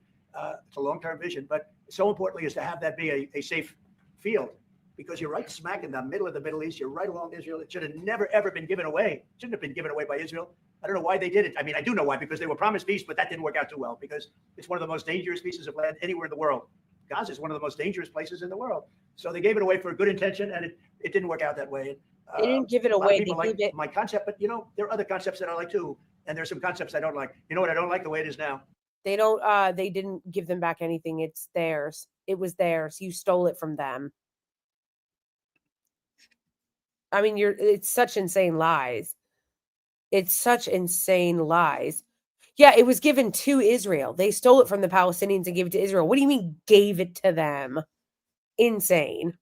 It's a long-term vision, but so importantly is to have that be a safe field. Because you're right smack in the middle of the Middle East. You're right along Israel. It should have never, ever been given away. It shouldn't have been given away by Israel. I don't know why they did it. I mean, I do know why, because they were promised peace, but that didn't work out too well because it's one of the most dangerous pieces of land anywhere in the world. Gaza is one of the most dangerous places in the world. So they gave it away for a good intention, and it didn't work out that way. They didn't give it away. They like my concept, but there are other concepts that I like too. And there's some concepts I don't like. You know what I don't like? The way it is now. They don't they didn't give them back anything. It's theirs. It was theirs. You stole it from them. I mean, it's such insane lies. It's such insane lies. Yeah, it was given to Israel. They stole it from the Palestinians and gave it to Israel. What do you mean gave it to them? Insane.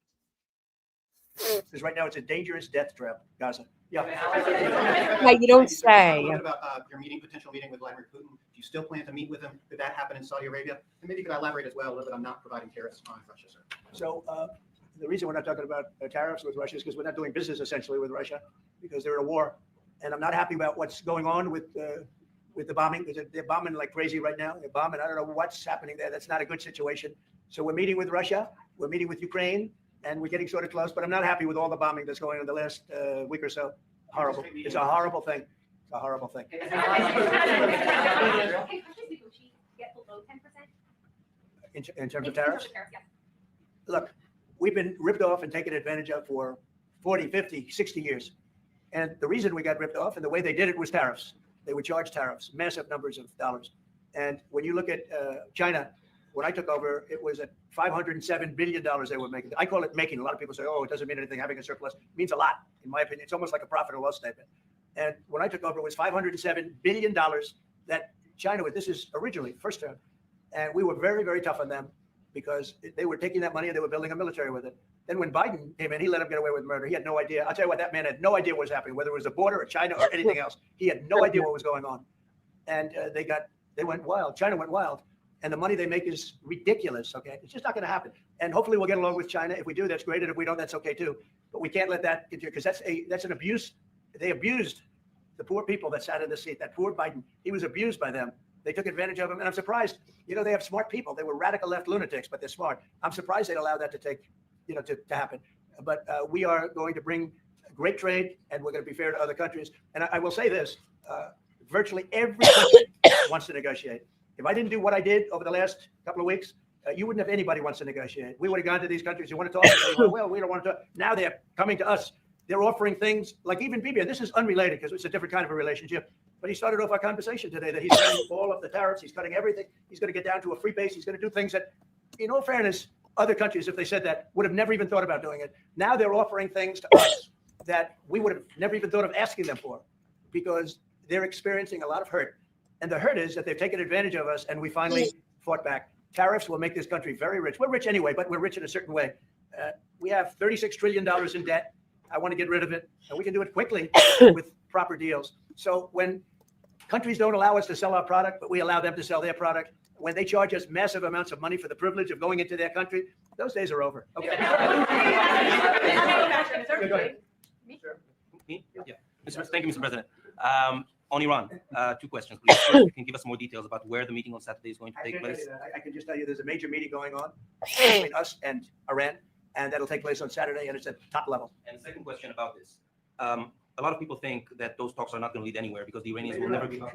Because right now it's a dangerous death trap, Gaza. Yeah. Yeah, you don't say. A little bit about your potential meeting with Vladimir Putin. Do you still plan to meet with him? Could that happen in Saudi Arabia? And maybe you could elaborate as well a little bit on not providing tariffs on Russia, sir. So the reason we're not talking about tariffs with Russia is because we're not doing business essentially with Russia because they're in a war. And I'm not happy about what's going on with the bombing. They're bombing like crazy right now. They're bombing. I don't know what's happening there. That's not a good situation. So we're meeting with Russia. We're meeting with Ukraine. And we're getting sort of close. But I'm not happy with all the bombing that's going on the last week or so. Horrible. It's a horrible thing. It's a horrible thing. In terms of tariffs? Look, we've been ripped off and taken advantage of for 40, 50, 60 years. And the reason we got ripped off and the way they did it was tariffs. They would charge tariffs, massive numbers of dollars. And when you look at China, when I took over, it was at $507 billion they were making. I call it making. A lot of people say, oh, it doesn't mean anything. Having a surplus it means a lot, in my opinion. It's almost like a profit or loss statement. And when I took over, it was $507 billion that China was. This is originally, first term. And we were very, very tough on them because they were taking that money and they were building a military with it. Then when Biden came in, he let them get away with murder. He had no idea. I'll tell you what, that man had no idea what was happening, whether it was the border or China or anything else. He had no idea what was going on. And they went wild. China went wild. And the money they make is ridiculous, okay? It's just not going to happen. And hopefully we'll get along with China. If we do, that's great. And if we don't, that's okay too. But we can't let that continue because that's an abuse. They abused the poor people that sat in the seat. That poor Biden, he was abused by them. They took advantage of him. And I'm surprised, they have smart people. They were radical left lunatics, but they're smart. I'm surprised they'd allow that to take, to happen. But we are going to bring great trade and we're going to be fair to other countries. And I will say this, virtually every country wants to negotiate. If I didn't do what I did over the last couple of weeks, you wouldn't have anybody wants to negotiate. We would have gone to these countries who want to talk. And say, well, we don't want to talk. Now they're coming to us. They're offering things like even Bibi. This is unrelated because it's a different kind of a relationship. But he started off our conversation today that he's cutting all of the tariffs. He's cutting everything. He's going to get down to a free base. He's going to do things that, in all fairness, other countries, if they said that, would have never even thought about doing it. Now they're offering things to us that we would have never even thought of asking them for because they're experiencing a lot of hurt. And the hurt is that they've taken advantage of us and we finally fought back. Tariffs will make this country very rich. We're rich anyway, but we're rich in a certain way. We have $36 trillion in debt. I want to get rid of it. And we can do it quickly with proper deals. So when countries don't allow us to sell our product, but we allow them to sell their product, when they charge us massive amounts of money for the privilege of going into their country, those days are over. Okay. Me? Yeah. Thank you, Mr. President. On Iran, 2 questions, please. First, you can give us more details about where the meeting on Saturday is going to take place. I can just tell you there's a major meeting going on between us and Iran, and that'll take place on Saturday, and it's at top level. And the second question about this. A lot of people think that those talks are not going to lead anywhere because the Iranians will never give up.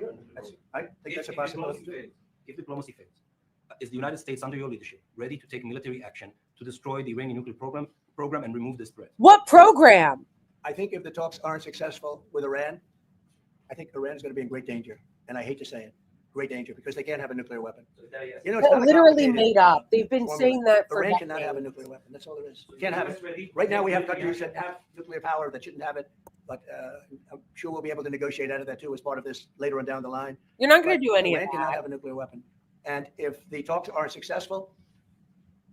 I think that's a possibility. If diplomacy fails, is the United States, under your leadership, ready to take military action to destroy the Iranian nuclear program and remove this threat? What program? I think if the talks aren't successful with Iran, I think Iran is going to be in great danger. And I hate to say it, great danger, because they can't have a nuclear weapon. It's not literally made up. They've been saying that for Iran cannot have a nuclear weapon. That's all there is. You can't have it. Right now, we have countries that have nuclear power that shouldn't have it. But I'm sure we'll be able to negotiate out of that, too, as part of this later on down the line. You're not going to do any of Iran that. cannot have a nuclear weapon. And if the talks aren't successful,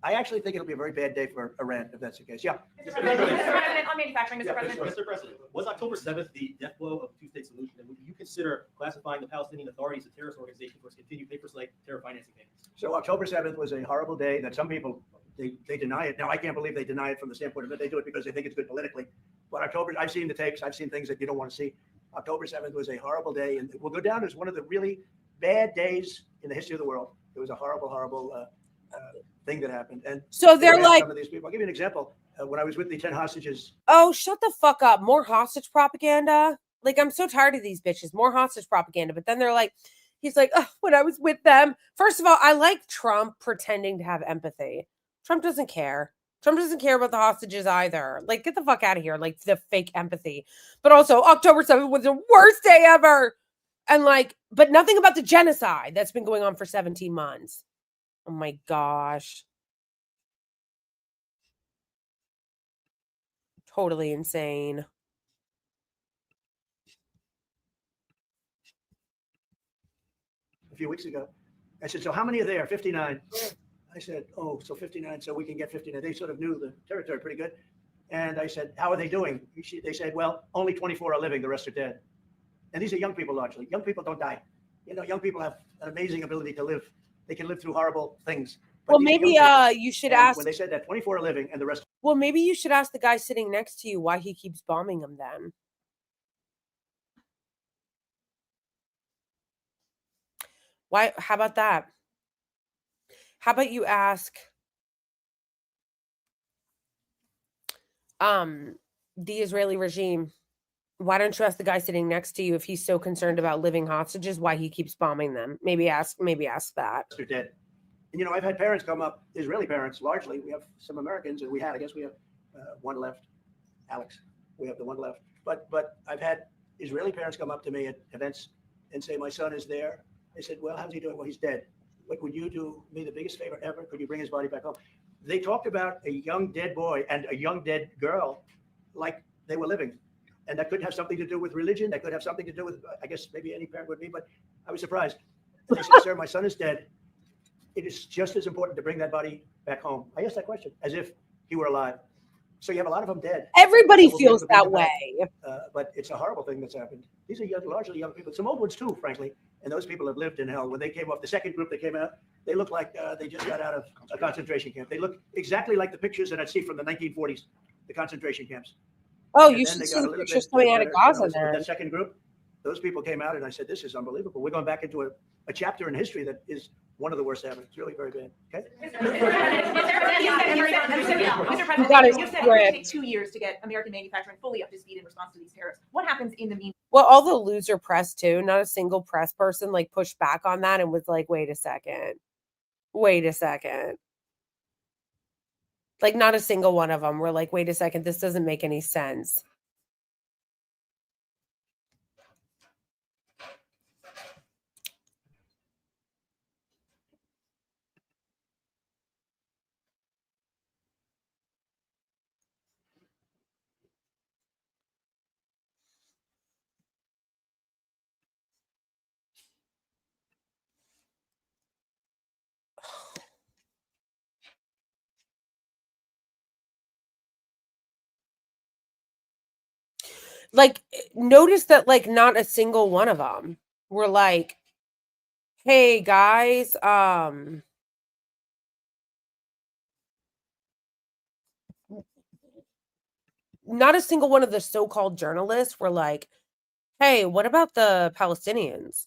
I actually think it'll be a very bad day for Iran if that's the case. Yeah. Mr. President, on manufacturing, Mr. President. Mr. President, was October 7th the death blow of the two-state solution? And would you consider classifying the Palestinian Authority as a terrorist organization for its continued papers-like terror financing payments? So October 7th was a horrible day that some people, they deny it. Now, I can't believe they deny it from the standpoint of it. They do it because they think it's good politically. But October, I've seen the tapes. I've seen things that you don't want to see. October 7th was a horrible day, and it will go down as one of the really bad days in the history of the world. It was a horrible, horrible thing that happened. And so they're like, some of these people. I'll give you an example. When I was with the 10 hostages. Oh, shut the fuck up. More hostage propaganda. Like, I'm so tired of these bitches. More hostage propaganda. But then they're like, he's like, oh, when I was with them. First of all, I like Trump pretending to have empathy. Trump doesn't care. Trump doesn't care about the hostages either. Like, get the fuck out of here. Like, the fake empathy. But also, October 7th was the worst day ever. And like, but nothing about the genocide that's been going on for 17 months. Oh my gosh. Totally insane. A few weeks ago. I said, so how many are there? 59. I said, oh, so 59, so we can get 59. They sort of knew the territory pretty good. And I said, how are they doing? They said, well, only 24 are living, the rest are dead. And these are young people largely. Young people don't die. You know, young people have an amazing ability to live. They can live through horrible things. But Well, maybe you should ask. When they said that 24 are living and the rest. Well, maybe you should ask the guy sitting next to you why he keeps bombing them then. Why? How about that? How about you ask the Israeli regime, why don't you ask the guy sitting next to you if he's so concerned about living hostages, why he keeps bombing them? Maybe ask that. They're dead. And, you know, I've had parents come up, Israeli parents, largely. We have some Americans, and I guess we have one left. Alex, we have the one left. But I've had Israeli parents come up to me at events and say, my son is there. I said, well, how's he doing? Well, he's dead. What would you do me the biggest favor ever? Could you bring his body back home? They talked about a young dead boy and a young dead girl like they were living. And that could have something to do with religion. That could have something to do with, I guess, maybe any parent would be, but I was surprised. They said, sir, my son is dead. It is just as important to bring that body back home. I asked that question as if he were alive. So you have a lot of them dead. Everybody feels that way. But it's a horrible thing that's happened. These are largely young people. Some old ones too, frankly. And those people have lived in hell. When they came off, the second group that came out, they look like they just got out of a concentration camp. They look exactly like the pictures that I'd see from the 1940s, the concentration camps. Oh, you should see the pictures coming out of Gaza then. That second group, those people came out and I said, this is unbelievable. We're going back into a chapter in history that is one of the worst ever. It's really very bad. Okay? Mr. President, you said it would take 2 years to get American manufacturing fully up to speed in response to these tariffs. What happens in the meantime? Well, all the loser press too. Not a single press person like pushed back on that and was like, wait a second. Like not a single one of them were like, wait a second, this doesn't make any sense. Like, notice that like not a single one of them were like, hey guys, not a single one of the so-called journalists were like, hey, what about the Palestinians?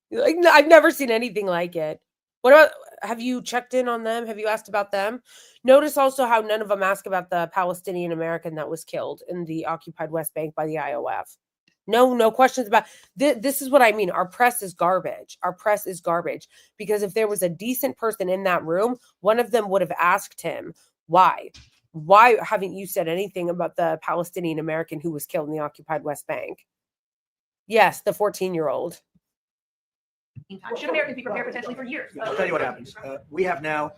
Like, I've never seen anything like it. What about, have you checked in on them? Have you asked about them? Notice also how none of them ask about the Palestinian American that was killed in the occupied West Bank by the IOF. No questions about this is what I mean. Our press is garbage. Our press is garbage because if there was a decent person in that room, one of them would have asked him, why haven't you said anything about the Palestinian American who was killed in the occupied West Bank? Yes, the 14-year-old. Should Americans be prepared potentially for years? I'll tell you what happens. We have now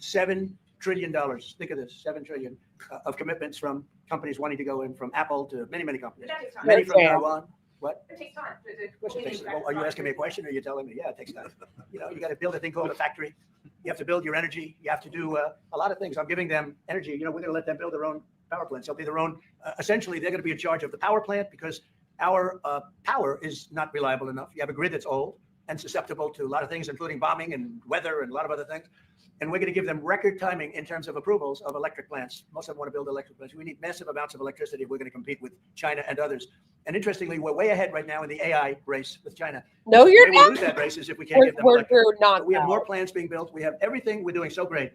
$7 trillion. Think of this, $7 trillion of commitments from companies wanting to go in, from Apple to many companies. Many from Taiwan. What? It takes time. Of course it takes time. Well, are you asking me a question or are you telling me? Yeah, it takes time. You know, you got to build a thing called a factory. You have to build your energy. You have to do a lot of things. I'm giving them energy. You know, we're going to let them build their own power plants. They'll be their own. Essentially, they're going to be in charge of the power plant because our power is not reliable enough. You have a grid that's old and susceptible to a lot of things, including bombing and weather and a lot of other things. And we're going to give them record timing in terms of approvals of electric plants. Most of them want to build electric plants. We need massive amounts of electricity if we're going to compete with China and others. And interestingly, we're way ahead right now in the AI race with China. No, you're the way not. we lose that race is if we can't give them electric. We're not. We have more plants being built. We have everything. We're doing so great.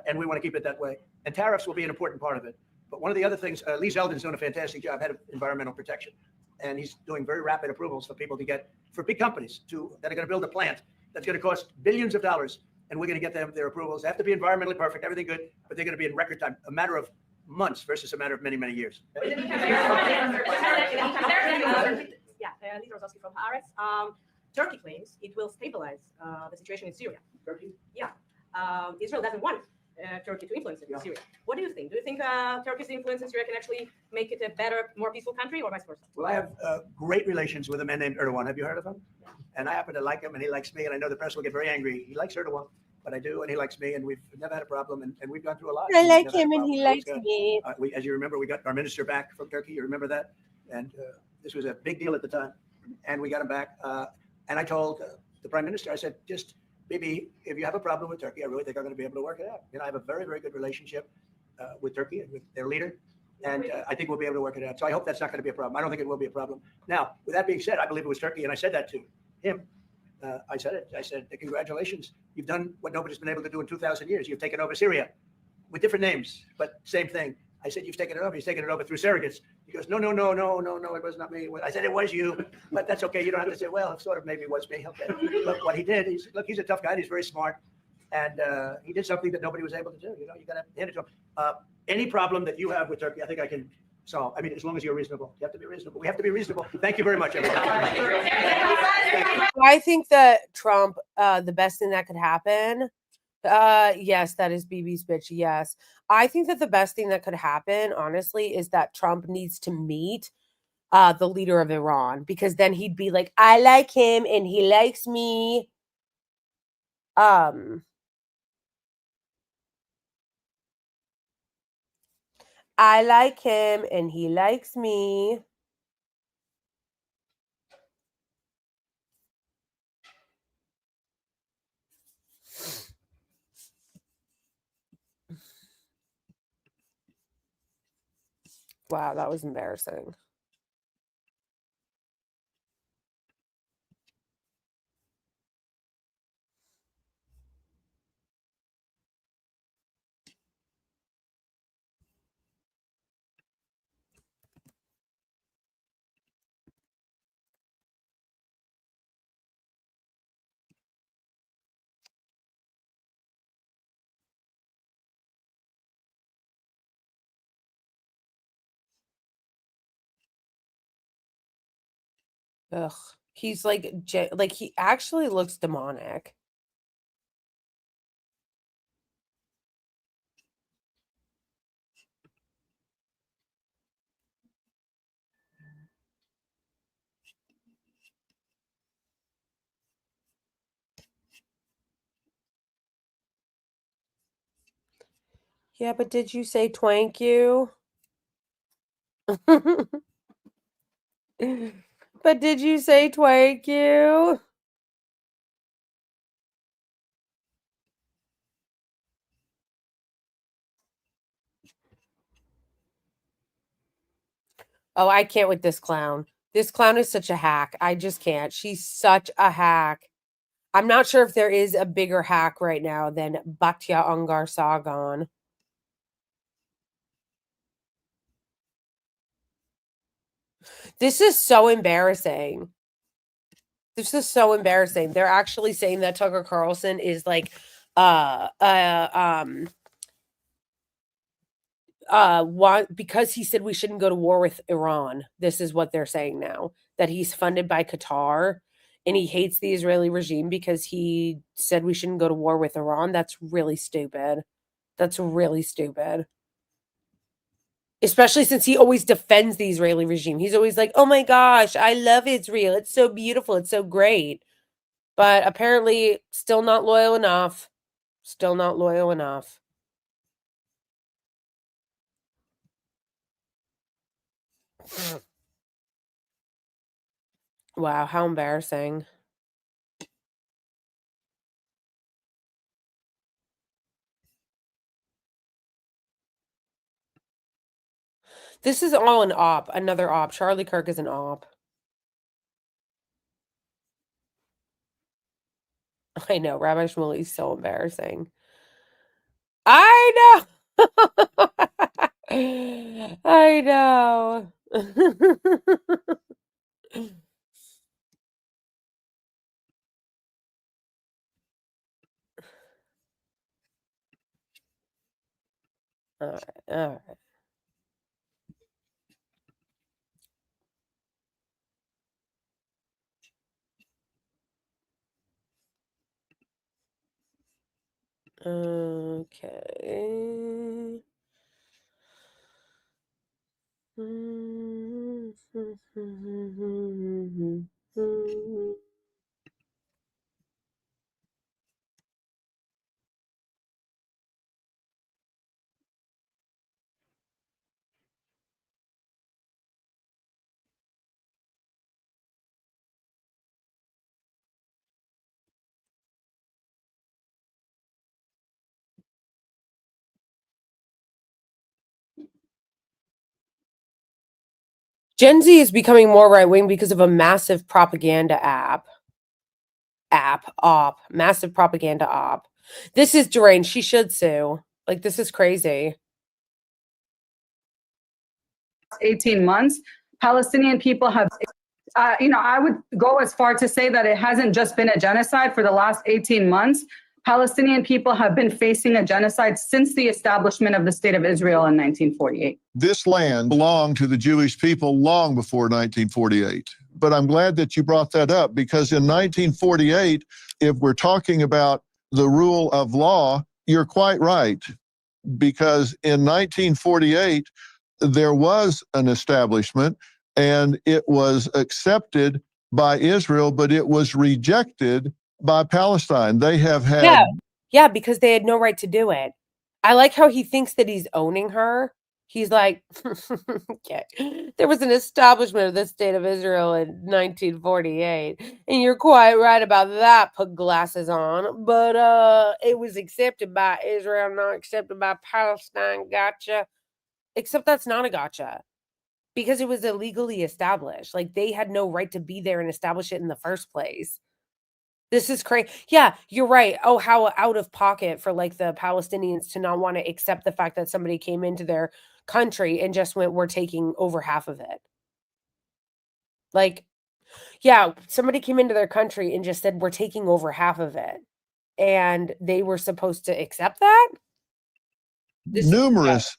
And we want to keep it that way. And tariffs will be an important part of it. But one of the other things, Lee Zeldin's doing a fantastic job, head of environmental protection. And he's doing very rapid approvals for people to get, for big companies that are going to build a plant that's going to cost billions of dollars. And we're going to get them their approvals. They have to be environmentally perfect, everything good, but they're going to be in record time, a matter of months versus a matter of many years. Lisa Rosowski from Haaretz. Turkey claims it will stabilize the situation in Syria. Turkey? Yeah. Israel doesn't want Turkey to influence it in Syria. What do you think? Do you think Turkey's influence in Syria can actually make it a better, more peaceful country, or vice versa? Well, I have great relations with a man named Erdogan. Have you heard of him? And I happen to like him, and he likes me, and I know the press will get very angry. He likes Erdogan, but I do, and he likes me, and we've never had a problem, and we've gone through a lot. I We've like never had a him and problem. he We always likes got- me. as you remember, we got our minister back from Turkey. You remember that? And this was a big deal at the time, and we got him back. And I told the prime minister, I said, just maybe if you have a problem with Turkey, I really think I'm going to be able to work it out. I have a very, very good relationship with Turkey and with their leader. And I think we'll be able to work it out. So I hope that's not going to be a problem. I don't think it will be a problem. Now, with that being said, I believe it was Turkey. And I said that to him. I said it. I said, congratulations. You've done what nobody's been able to do in 2,000 years. You've taken over Syria with different names, but same thing. I said, you've taken it over. He's taken it over through surrogates. He goes, no, it was not me. I said, it was you, but that's okay. You don't have to say, well, sort of maybe it was me. Okay. Look, what he did, he's a tough guy. He's very smart. And he did something that nobody was able to do. You got to hand it to him. Any problem that you have with Turkey, I think I can solve. I mean, as long as you're reasonable. You have to be reasonable. We have to be reasonable. Thank you very much, everybody. I think that Trump, the best thing that could happen, yes, that is BB's bitch. Yes. I think that the best thing that could happen, honestly, is that Trump needs to meet the leader of Iran, because then he'd be like, I like him and he likes me. I like him and he likes me. Wow, that was embarrassing. Ugh. He's like he actually looks demonic. Yeah, but did you say twank you? But did you say twank you? Oh, I can't with this clown. This clown is such a hack. I just can't. She's such a hack. I'm not sure if there is a bigger hack right now than Batya Ungar Sargon. This is so embarrassing. This is so embarrassing. They're actually saying that Tucker Carlson is like because he said we shouldn't go to war with Iran. This is what they're saying now, that he's funded by Qatar and he hates the Israeli regime because he said we shouldn't go to war with Iran. That's really stupid. That's really stupid. Especially since he always defends the Israeli regime. He's always like, oh my gosh, I love Israel. It's so beautiful. It's so great. But apparently still not loyal enough. Still not loyal enough. Wow, how embarrassing. This is all an op, another op. Charlie Kirk is an op. I know, Rabbi Shmuley is so embarrassing. I know! I know. All right, all right. Okay. Gen Z is becoming more right-wing because of a massive propaganda massive propaganda op. This is deranged. She should sue. Like, this is crazy. 18 months, Palestinian people have, I would go as far to say that it hasn't just been a genocide for the last 18 months. Palestinian people have been facing a genocide since the establishment of the State of Israel in 1948. This land belonged to the Jewish people long before 1948. But I'm glad that you brought that up, because in 1948, if we're talking about the rule of law, you're quite right. Because in 1948, there was an establishment and it was accepted by Israel, but it was rejected by Palestine. They have had... Yeah, because they had no right to do it. I like how he thinks that he's owning her. He's like, okay, there was an establishment of the State of Israel in 1948, and you're quite right about that, put glasses on, but it was accepted by Israel, not accepted by Palestine, gotcha. Except that's not a gotcha, because it was illegally established. Like, they had no right to be there and establish it in the first place. This is crazy. Yeah, you're right. Oh, how out of pocket for, like, the Palestinians to not want to accept the fact that somebody came into their country and just went, we're taking over half of it. Like, yeah, somebody came into their country and just said, we're taking over half of it. And they were supposed to accept that? Numerous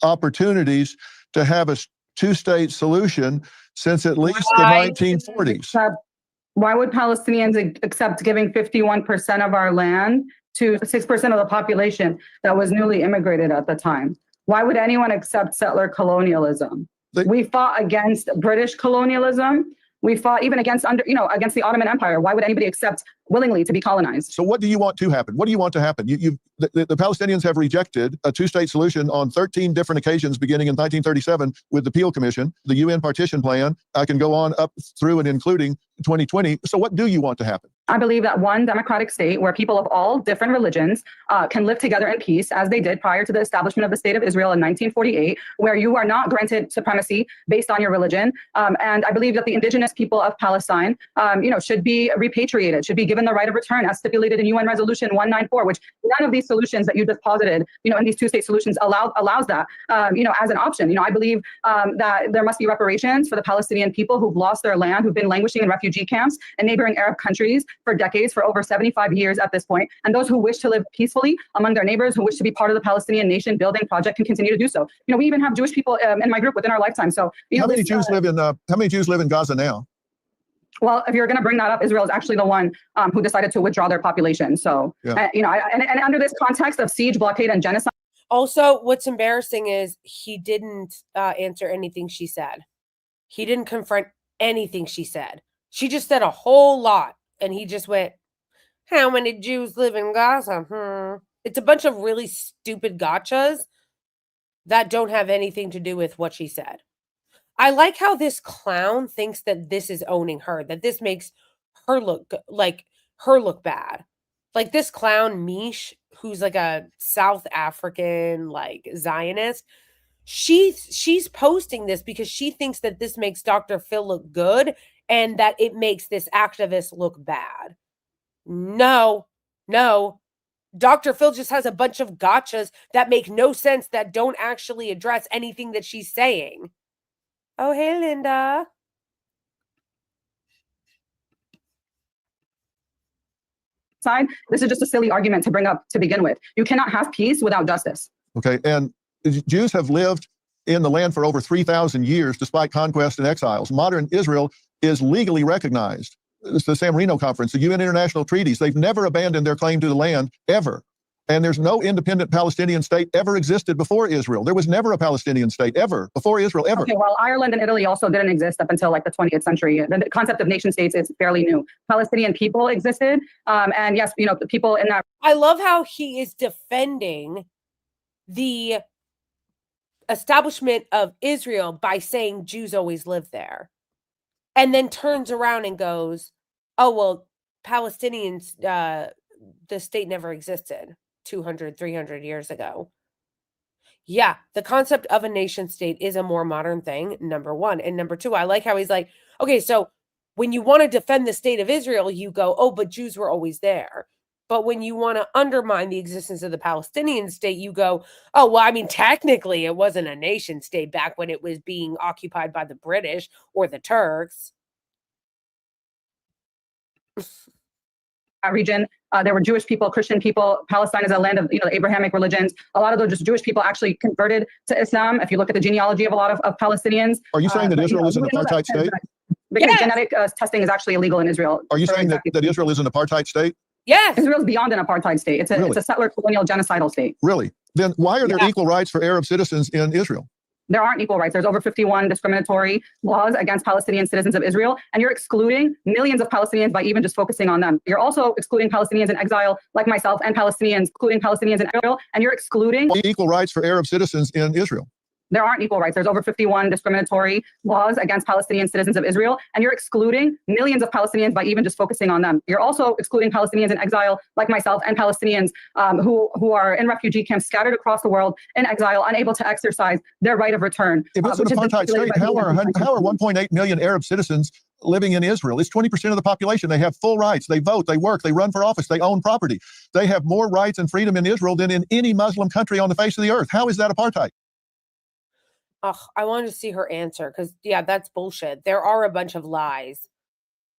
opportunities to have a two-state solution since at least the 1940s. Why would Palestinians accept giving 51% of our land to 6% of the population that was newly immigrated at the time? Why would anyone accept settler colonialism? We fought against British colonialism. We fought even against against the Ottoman Empire. Why would anybody accept willingly to be colonized? So what do you want to happen? What do you want to happen? The Palestinians have rejected a two-state solution on 13 different occasions beginning in 1937 with the Peel Commission, the UN partition plan. I can go on up through and including 2020. So what do you want to happen? I believe that one democratic state where people of all different religions can live together in peace, as they did prior to the establishment of the State of Israel in 1948, where you are not granted supremacy based on your religion. And I believe that the indigenous people of Palestine, should be repatriated, should be given the right of return as stipulated in UN Resolution 194, which none of these solutions that you just posited, in these two-state solutions allows that, as an option. I believe that there must be reparations for the Palestinian people who've lost their land, who've been languishing in refugee camps in neighboring Arab countries for decades, for over 75 years at this point, and those who wish to live peacefully among their neighbors, who wish to be part of the Palestinian nation building project, can continue to do so. We even have Jewish people in my group within our lifetime. So, how many Jews live in Gaza now? Well, if you're going to bring that up, Israel is actually the one who decided to withdraw their population. So, and under this context of siege, blockade, and genocide. Also, what's embarrassing is he didn't answer anything she said. He didn't confront anything she said. She just said a whole lot, and he just went, how many Jews live in Gaza? It's a bunch of really stupid gotchas that don't have anything to do with what she said. I like how this clown thinks that this is owning her, that this makes her look bad. Like this clown Mish, who's like a South African Zionist, she's posting this because she thinks that this makes Dr. Phil look good and that it makes this activist look bad. No. Dr. Phil just has a bunch of gotchas that make no sense, that don't actually address anything that she's saying. Oh, hey, Linda. This is just a silly argument to bring up to begin with. You cannot have peace without justice. Okay, and Jews have lived in the land for over 3,000 years despite conquest and exiles. Modern Israel is legally recognized. It's the San Marino Conference, the UN international treaties. They've never abandoned their claim to the land, ever. And there's no independent Palestinian state ever existed before Israel. There was never a Palestinian state ever before Israel, ever. Okay, well, Ireland and Italy also didn't exist up until like the 20th century. The concept of nation states is fairly new. Palestinian people existed. And yes, you know, the people in that. I love how he is defending the establishment of Israel by saying Jews always lived there. And then turns around and goes, oh, well, Palestinians, the state never existed 200, 300 years ago. Yeah, the concept of a nation state is a more modern thing, number one. And number two, I like how he's like, okay, so when you want to defend the state of Israel, you go, oh, but Jews were always there. But when you want to undermine the existence of the Palestinian state, you go, oh, well, I mean, technically it wasn't a nation state back when it was being occupied by the British or the Turks. Region, there were Jewish people, Christian people. Palestine is a land of, you know, the Abrahamic religions. A lot of those Jewish people actually converted to Islam. If you look at the genealogy of a lot of Palestinians. Are you saying that Israel is an apartheid state? Because genetic testing is actually illegal in Israel. Are you saying that Israel is an apartheid state? Yes. Israel's beyond an apartheid state. It's a settler colonial genocidal state. Really? Then why are there equal rights for Arab citizens in Israel? There aren't equal rights. There's over 51 discriminatory laws against Palestinian citizens of Israel, and you're excluding millions of Palestinians by even just focusing on them. You're also excluding Palestinians in exile, like myself, and Palestinians, including Palestinians in Israel, and you're excluding equal rights for Arab citizens in Israel. There aren't equal rights. There's over 51 discriminatory laws against Palestinian citizens of Israel, and you're excluding millions of Palestinians by even just focusing on them. You're also excluding Palestinians in exile, like myself, and Palestinians who are in refugee camps scattered across the world in exile, unable to exercise their right of return. If it's an apartheid state, how are 1.8 million Arab citizens living in Israel? It's 20% of the population. They have full rights. They vote, they work, they run for office, they own property. They have more rights and freedom in Israel than in any Muslim country on the face of the earth. How is that apartheid? I wanted to see her answer because, yeah, that's bullshit. There are a bunch of lies.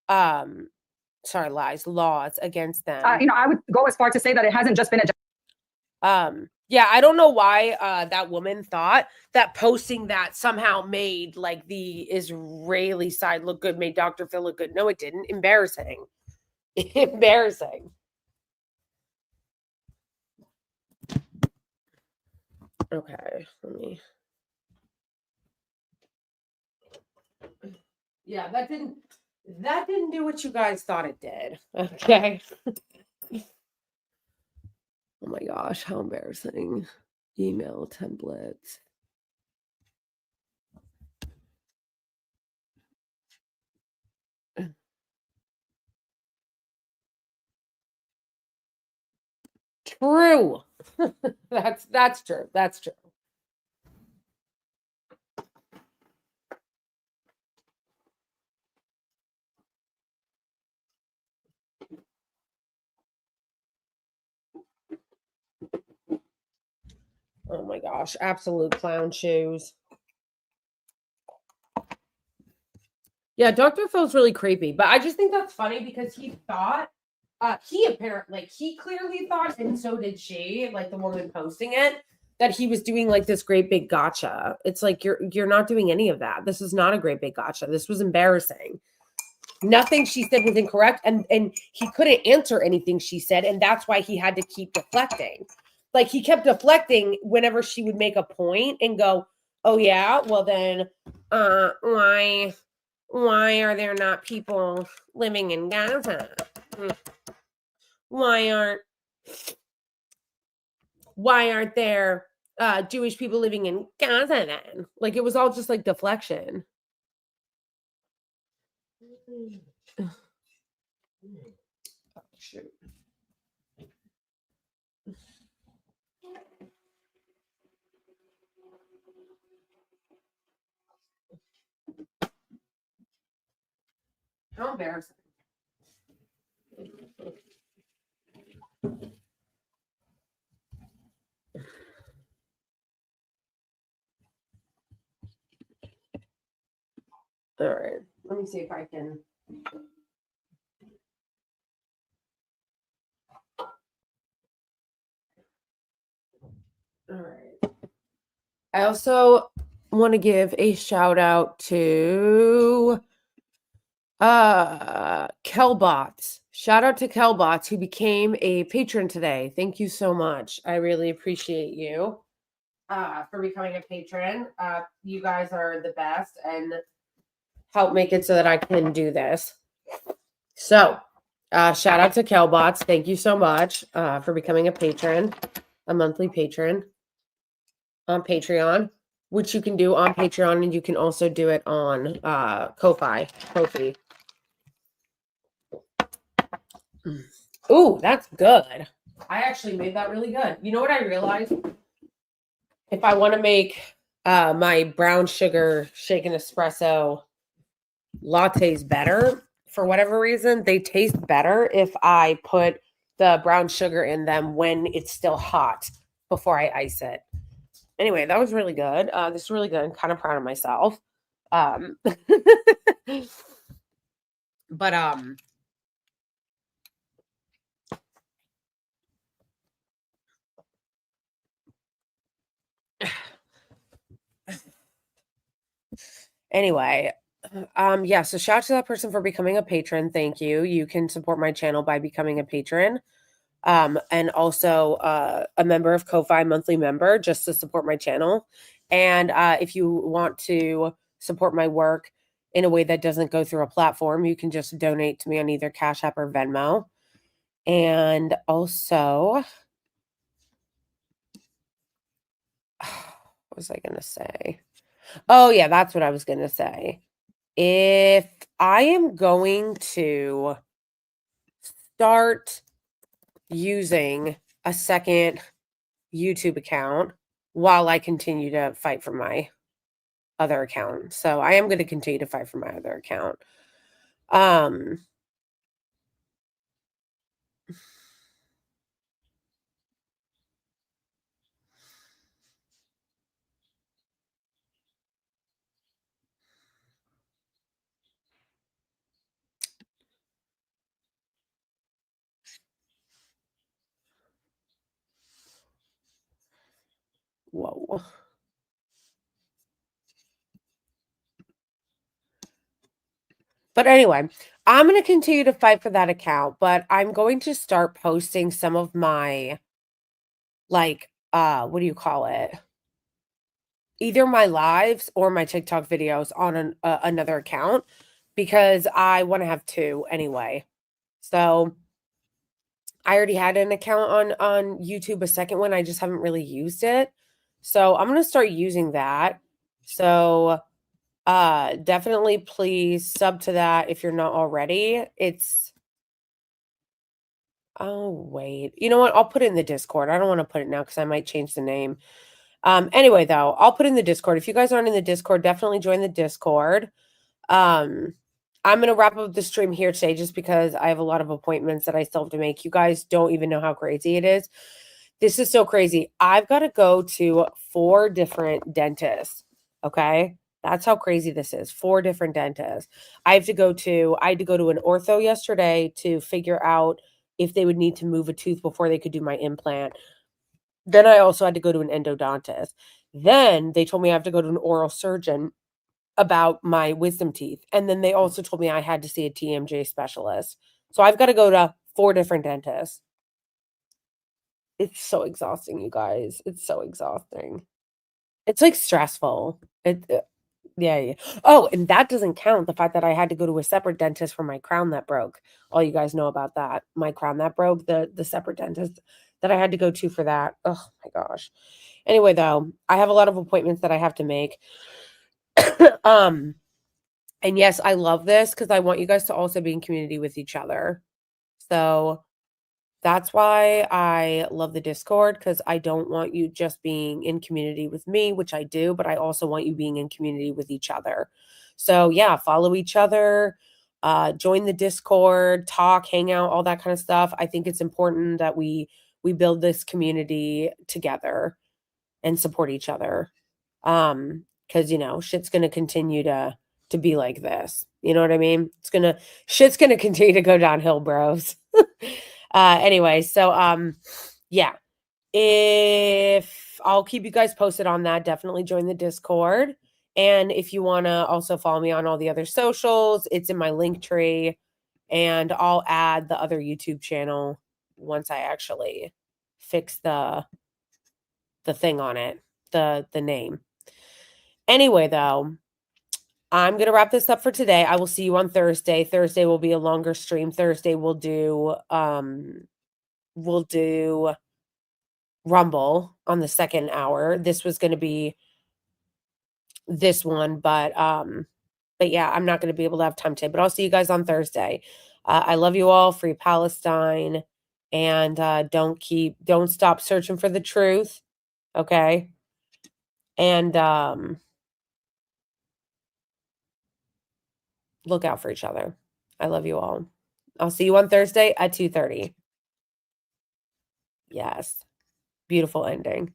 Laws against them. You know, I would go as far to say that it hasn't just been yeah, I don't know why that woman thought that posting that somehow made like the Israeli side look good, made Dr. Phil look good. No, it didn't. Embarrassing. Embarrassing. Okay, let me. Yeah, that didn't do what you guys thought it did. Okay. Oh my gosh, how embarrassing. Email templates. True. That's true. That's true. Oh my gosh, absolute clown shoes. Yeah, Dr. Phil's really creepy, but I just think that's funny because he thought, he clearly thought, and so did she, like the woman posting it, that he was doing like this great big gotcha. It's like, you're not doing any of that. This is not a great big gotcha. This was embarrassing. Nothing she said was incorrect, and he couldn't answer anything she said, and that's why he had to keep deflecting. Like, he kept deflecting whenever she would make a point and go, oh, yeah, well, then why are there not people living in Gaza? Why aren't there Jewish people living in Gaza then? Like, it was all just like deflection. Oh, shoot. How embarrassing. All right, let me see if I can. All right. I also want to give a shout out to Kelbots. Shout out to Kelbots, who became a patron today. Thank you so much. I really appreciate you for becoming a patron. You guys are the best and help make it so that I can do this. So, shout out to Kelbots. Thank you so much for becoming a patron, a monthly patron on Patreon, which you can do on Patreon, and you can also do it on Ko-fi. Ooh, that's good. I actually made that really good. You know what I realized? If I want to make my brown sugar shaken espresso lattes better, for whatever reason, they taste better if I put the brown sugar in them when it's still hot before I ice it. Anyway, that was really good. This is really good. I'm kind of proud of myself. But anyway, yeah, so shout out to that person for becoming a patron. Thank you. You can support my channel by becoming a patron. And also a member of Ko-fi, monthly member, just to support my channel. And if you want to support my work in a way that doesn't go through a platform, you can just donate to me on either Cash App or Venmo. And also, what was I going to say? Oh, yeah, that's what I was going to say. If I am going to start using a second YouTube account while I continue to fight for my other account. So I am going to continue to fight for my other account. Whoa. But anyway, I'm going to continue to fight for that account, but I'm going to start posting some of my, like, what do you call it? Either my lives or my TikTok videos on another account, because I want to have two anyway. So I already had an account on YouTube, a second one. I just haven't really used it. So I'm going to start using that. So definitely please sub to that if you're not already. Oh, wait. You know what? I'll put it in the Discord. I don't want to put it now because I might change the name. Anyway, though, I'll put in the Discord. If you guys aren't in the Discord, definitely join the Discord. I'm going to wrap up the stream here today just because I have a lot of appointments that I still have to make. You guys don't even know how crazy it is. This is so crazy. I've got to go to 4 different dentists. Okay? That's how crazy this is. 4 different dentists. I had to go to an ortho yesterday to figure out if they would need to move a tooth before they could do my implant. Then I also had to go to an endodontist. Then they told me I have to go to an oral surgeon about my wisdom teeth. And then they also told me I had to see a TMJ specialist. So I've got to go to 4 different dentists. It's so exhausting, you guys. It's so exhausting. It's like stressful. Yeah. Oh, and that doesn't count the fact that I had to go to a separate dentist for my crown that broke. All you guys know about that. My crown that broke, the separate dentist that I had to go to for that. Oh my gosh. Anyway, though, I have a lot of appointments that I have to make. And yes, I love this because I want you guys to also be in community with each other. So that's why I love the Discord, because I don't want you just being in community with me, which I do, but I also want you being in community with each other. So yeah, follow each other, join the Discord, talk, hang out, all that kind of stuff. I think it's important that we build this community together and support each other. Because shit's gonna continue to be like this. You know what I mean? Shit's gonna continue to go downhill, bros. Anyway, so yeah. If I'll keep you guys posted on that, definitely join the Discord. And if you want to also follow me on all the other socials, it's in my link tree. And I'll add the other YouTube channel once I actually fix the thing on it, the name. Anyway, though, I'm going to wrap this up for today. I will see you on Thursday. Thursday will be a longer stream. Thursday we'll do Rumble on the second hour. This was going to be this one, but yeah, I'm not going to be able to have time today, but I'll see you guys on Thursday. I love you all. Free Palestine. And don't stop searching for the truth. Okay. And look out for each other. I love you all. I'll see you on Thursday at 2:30. Yes. Beautiful ending.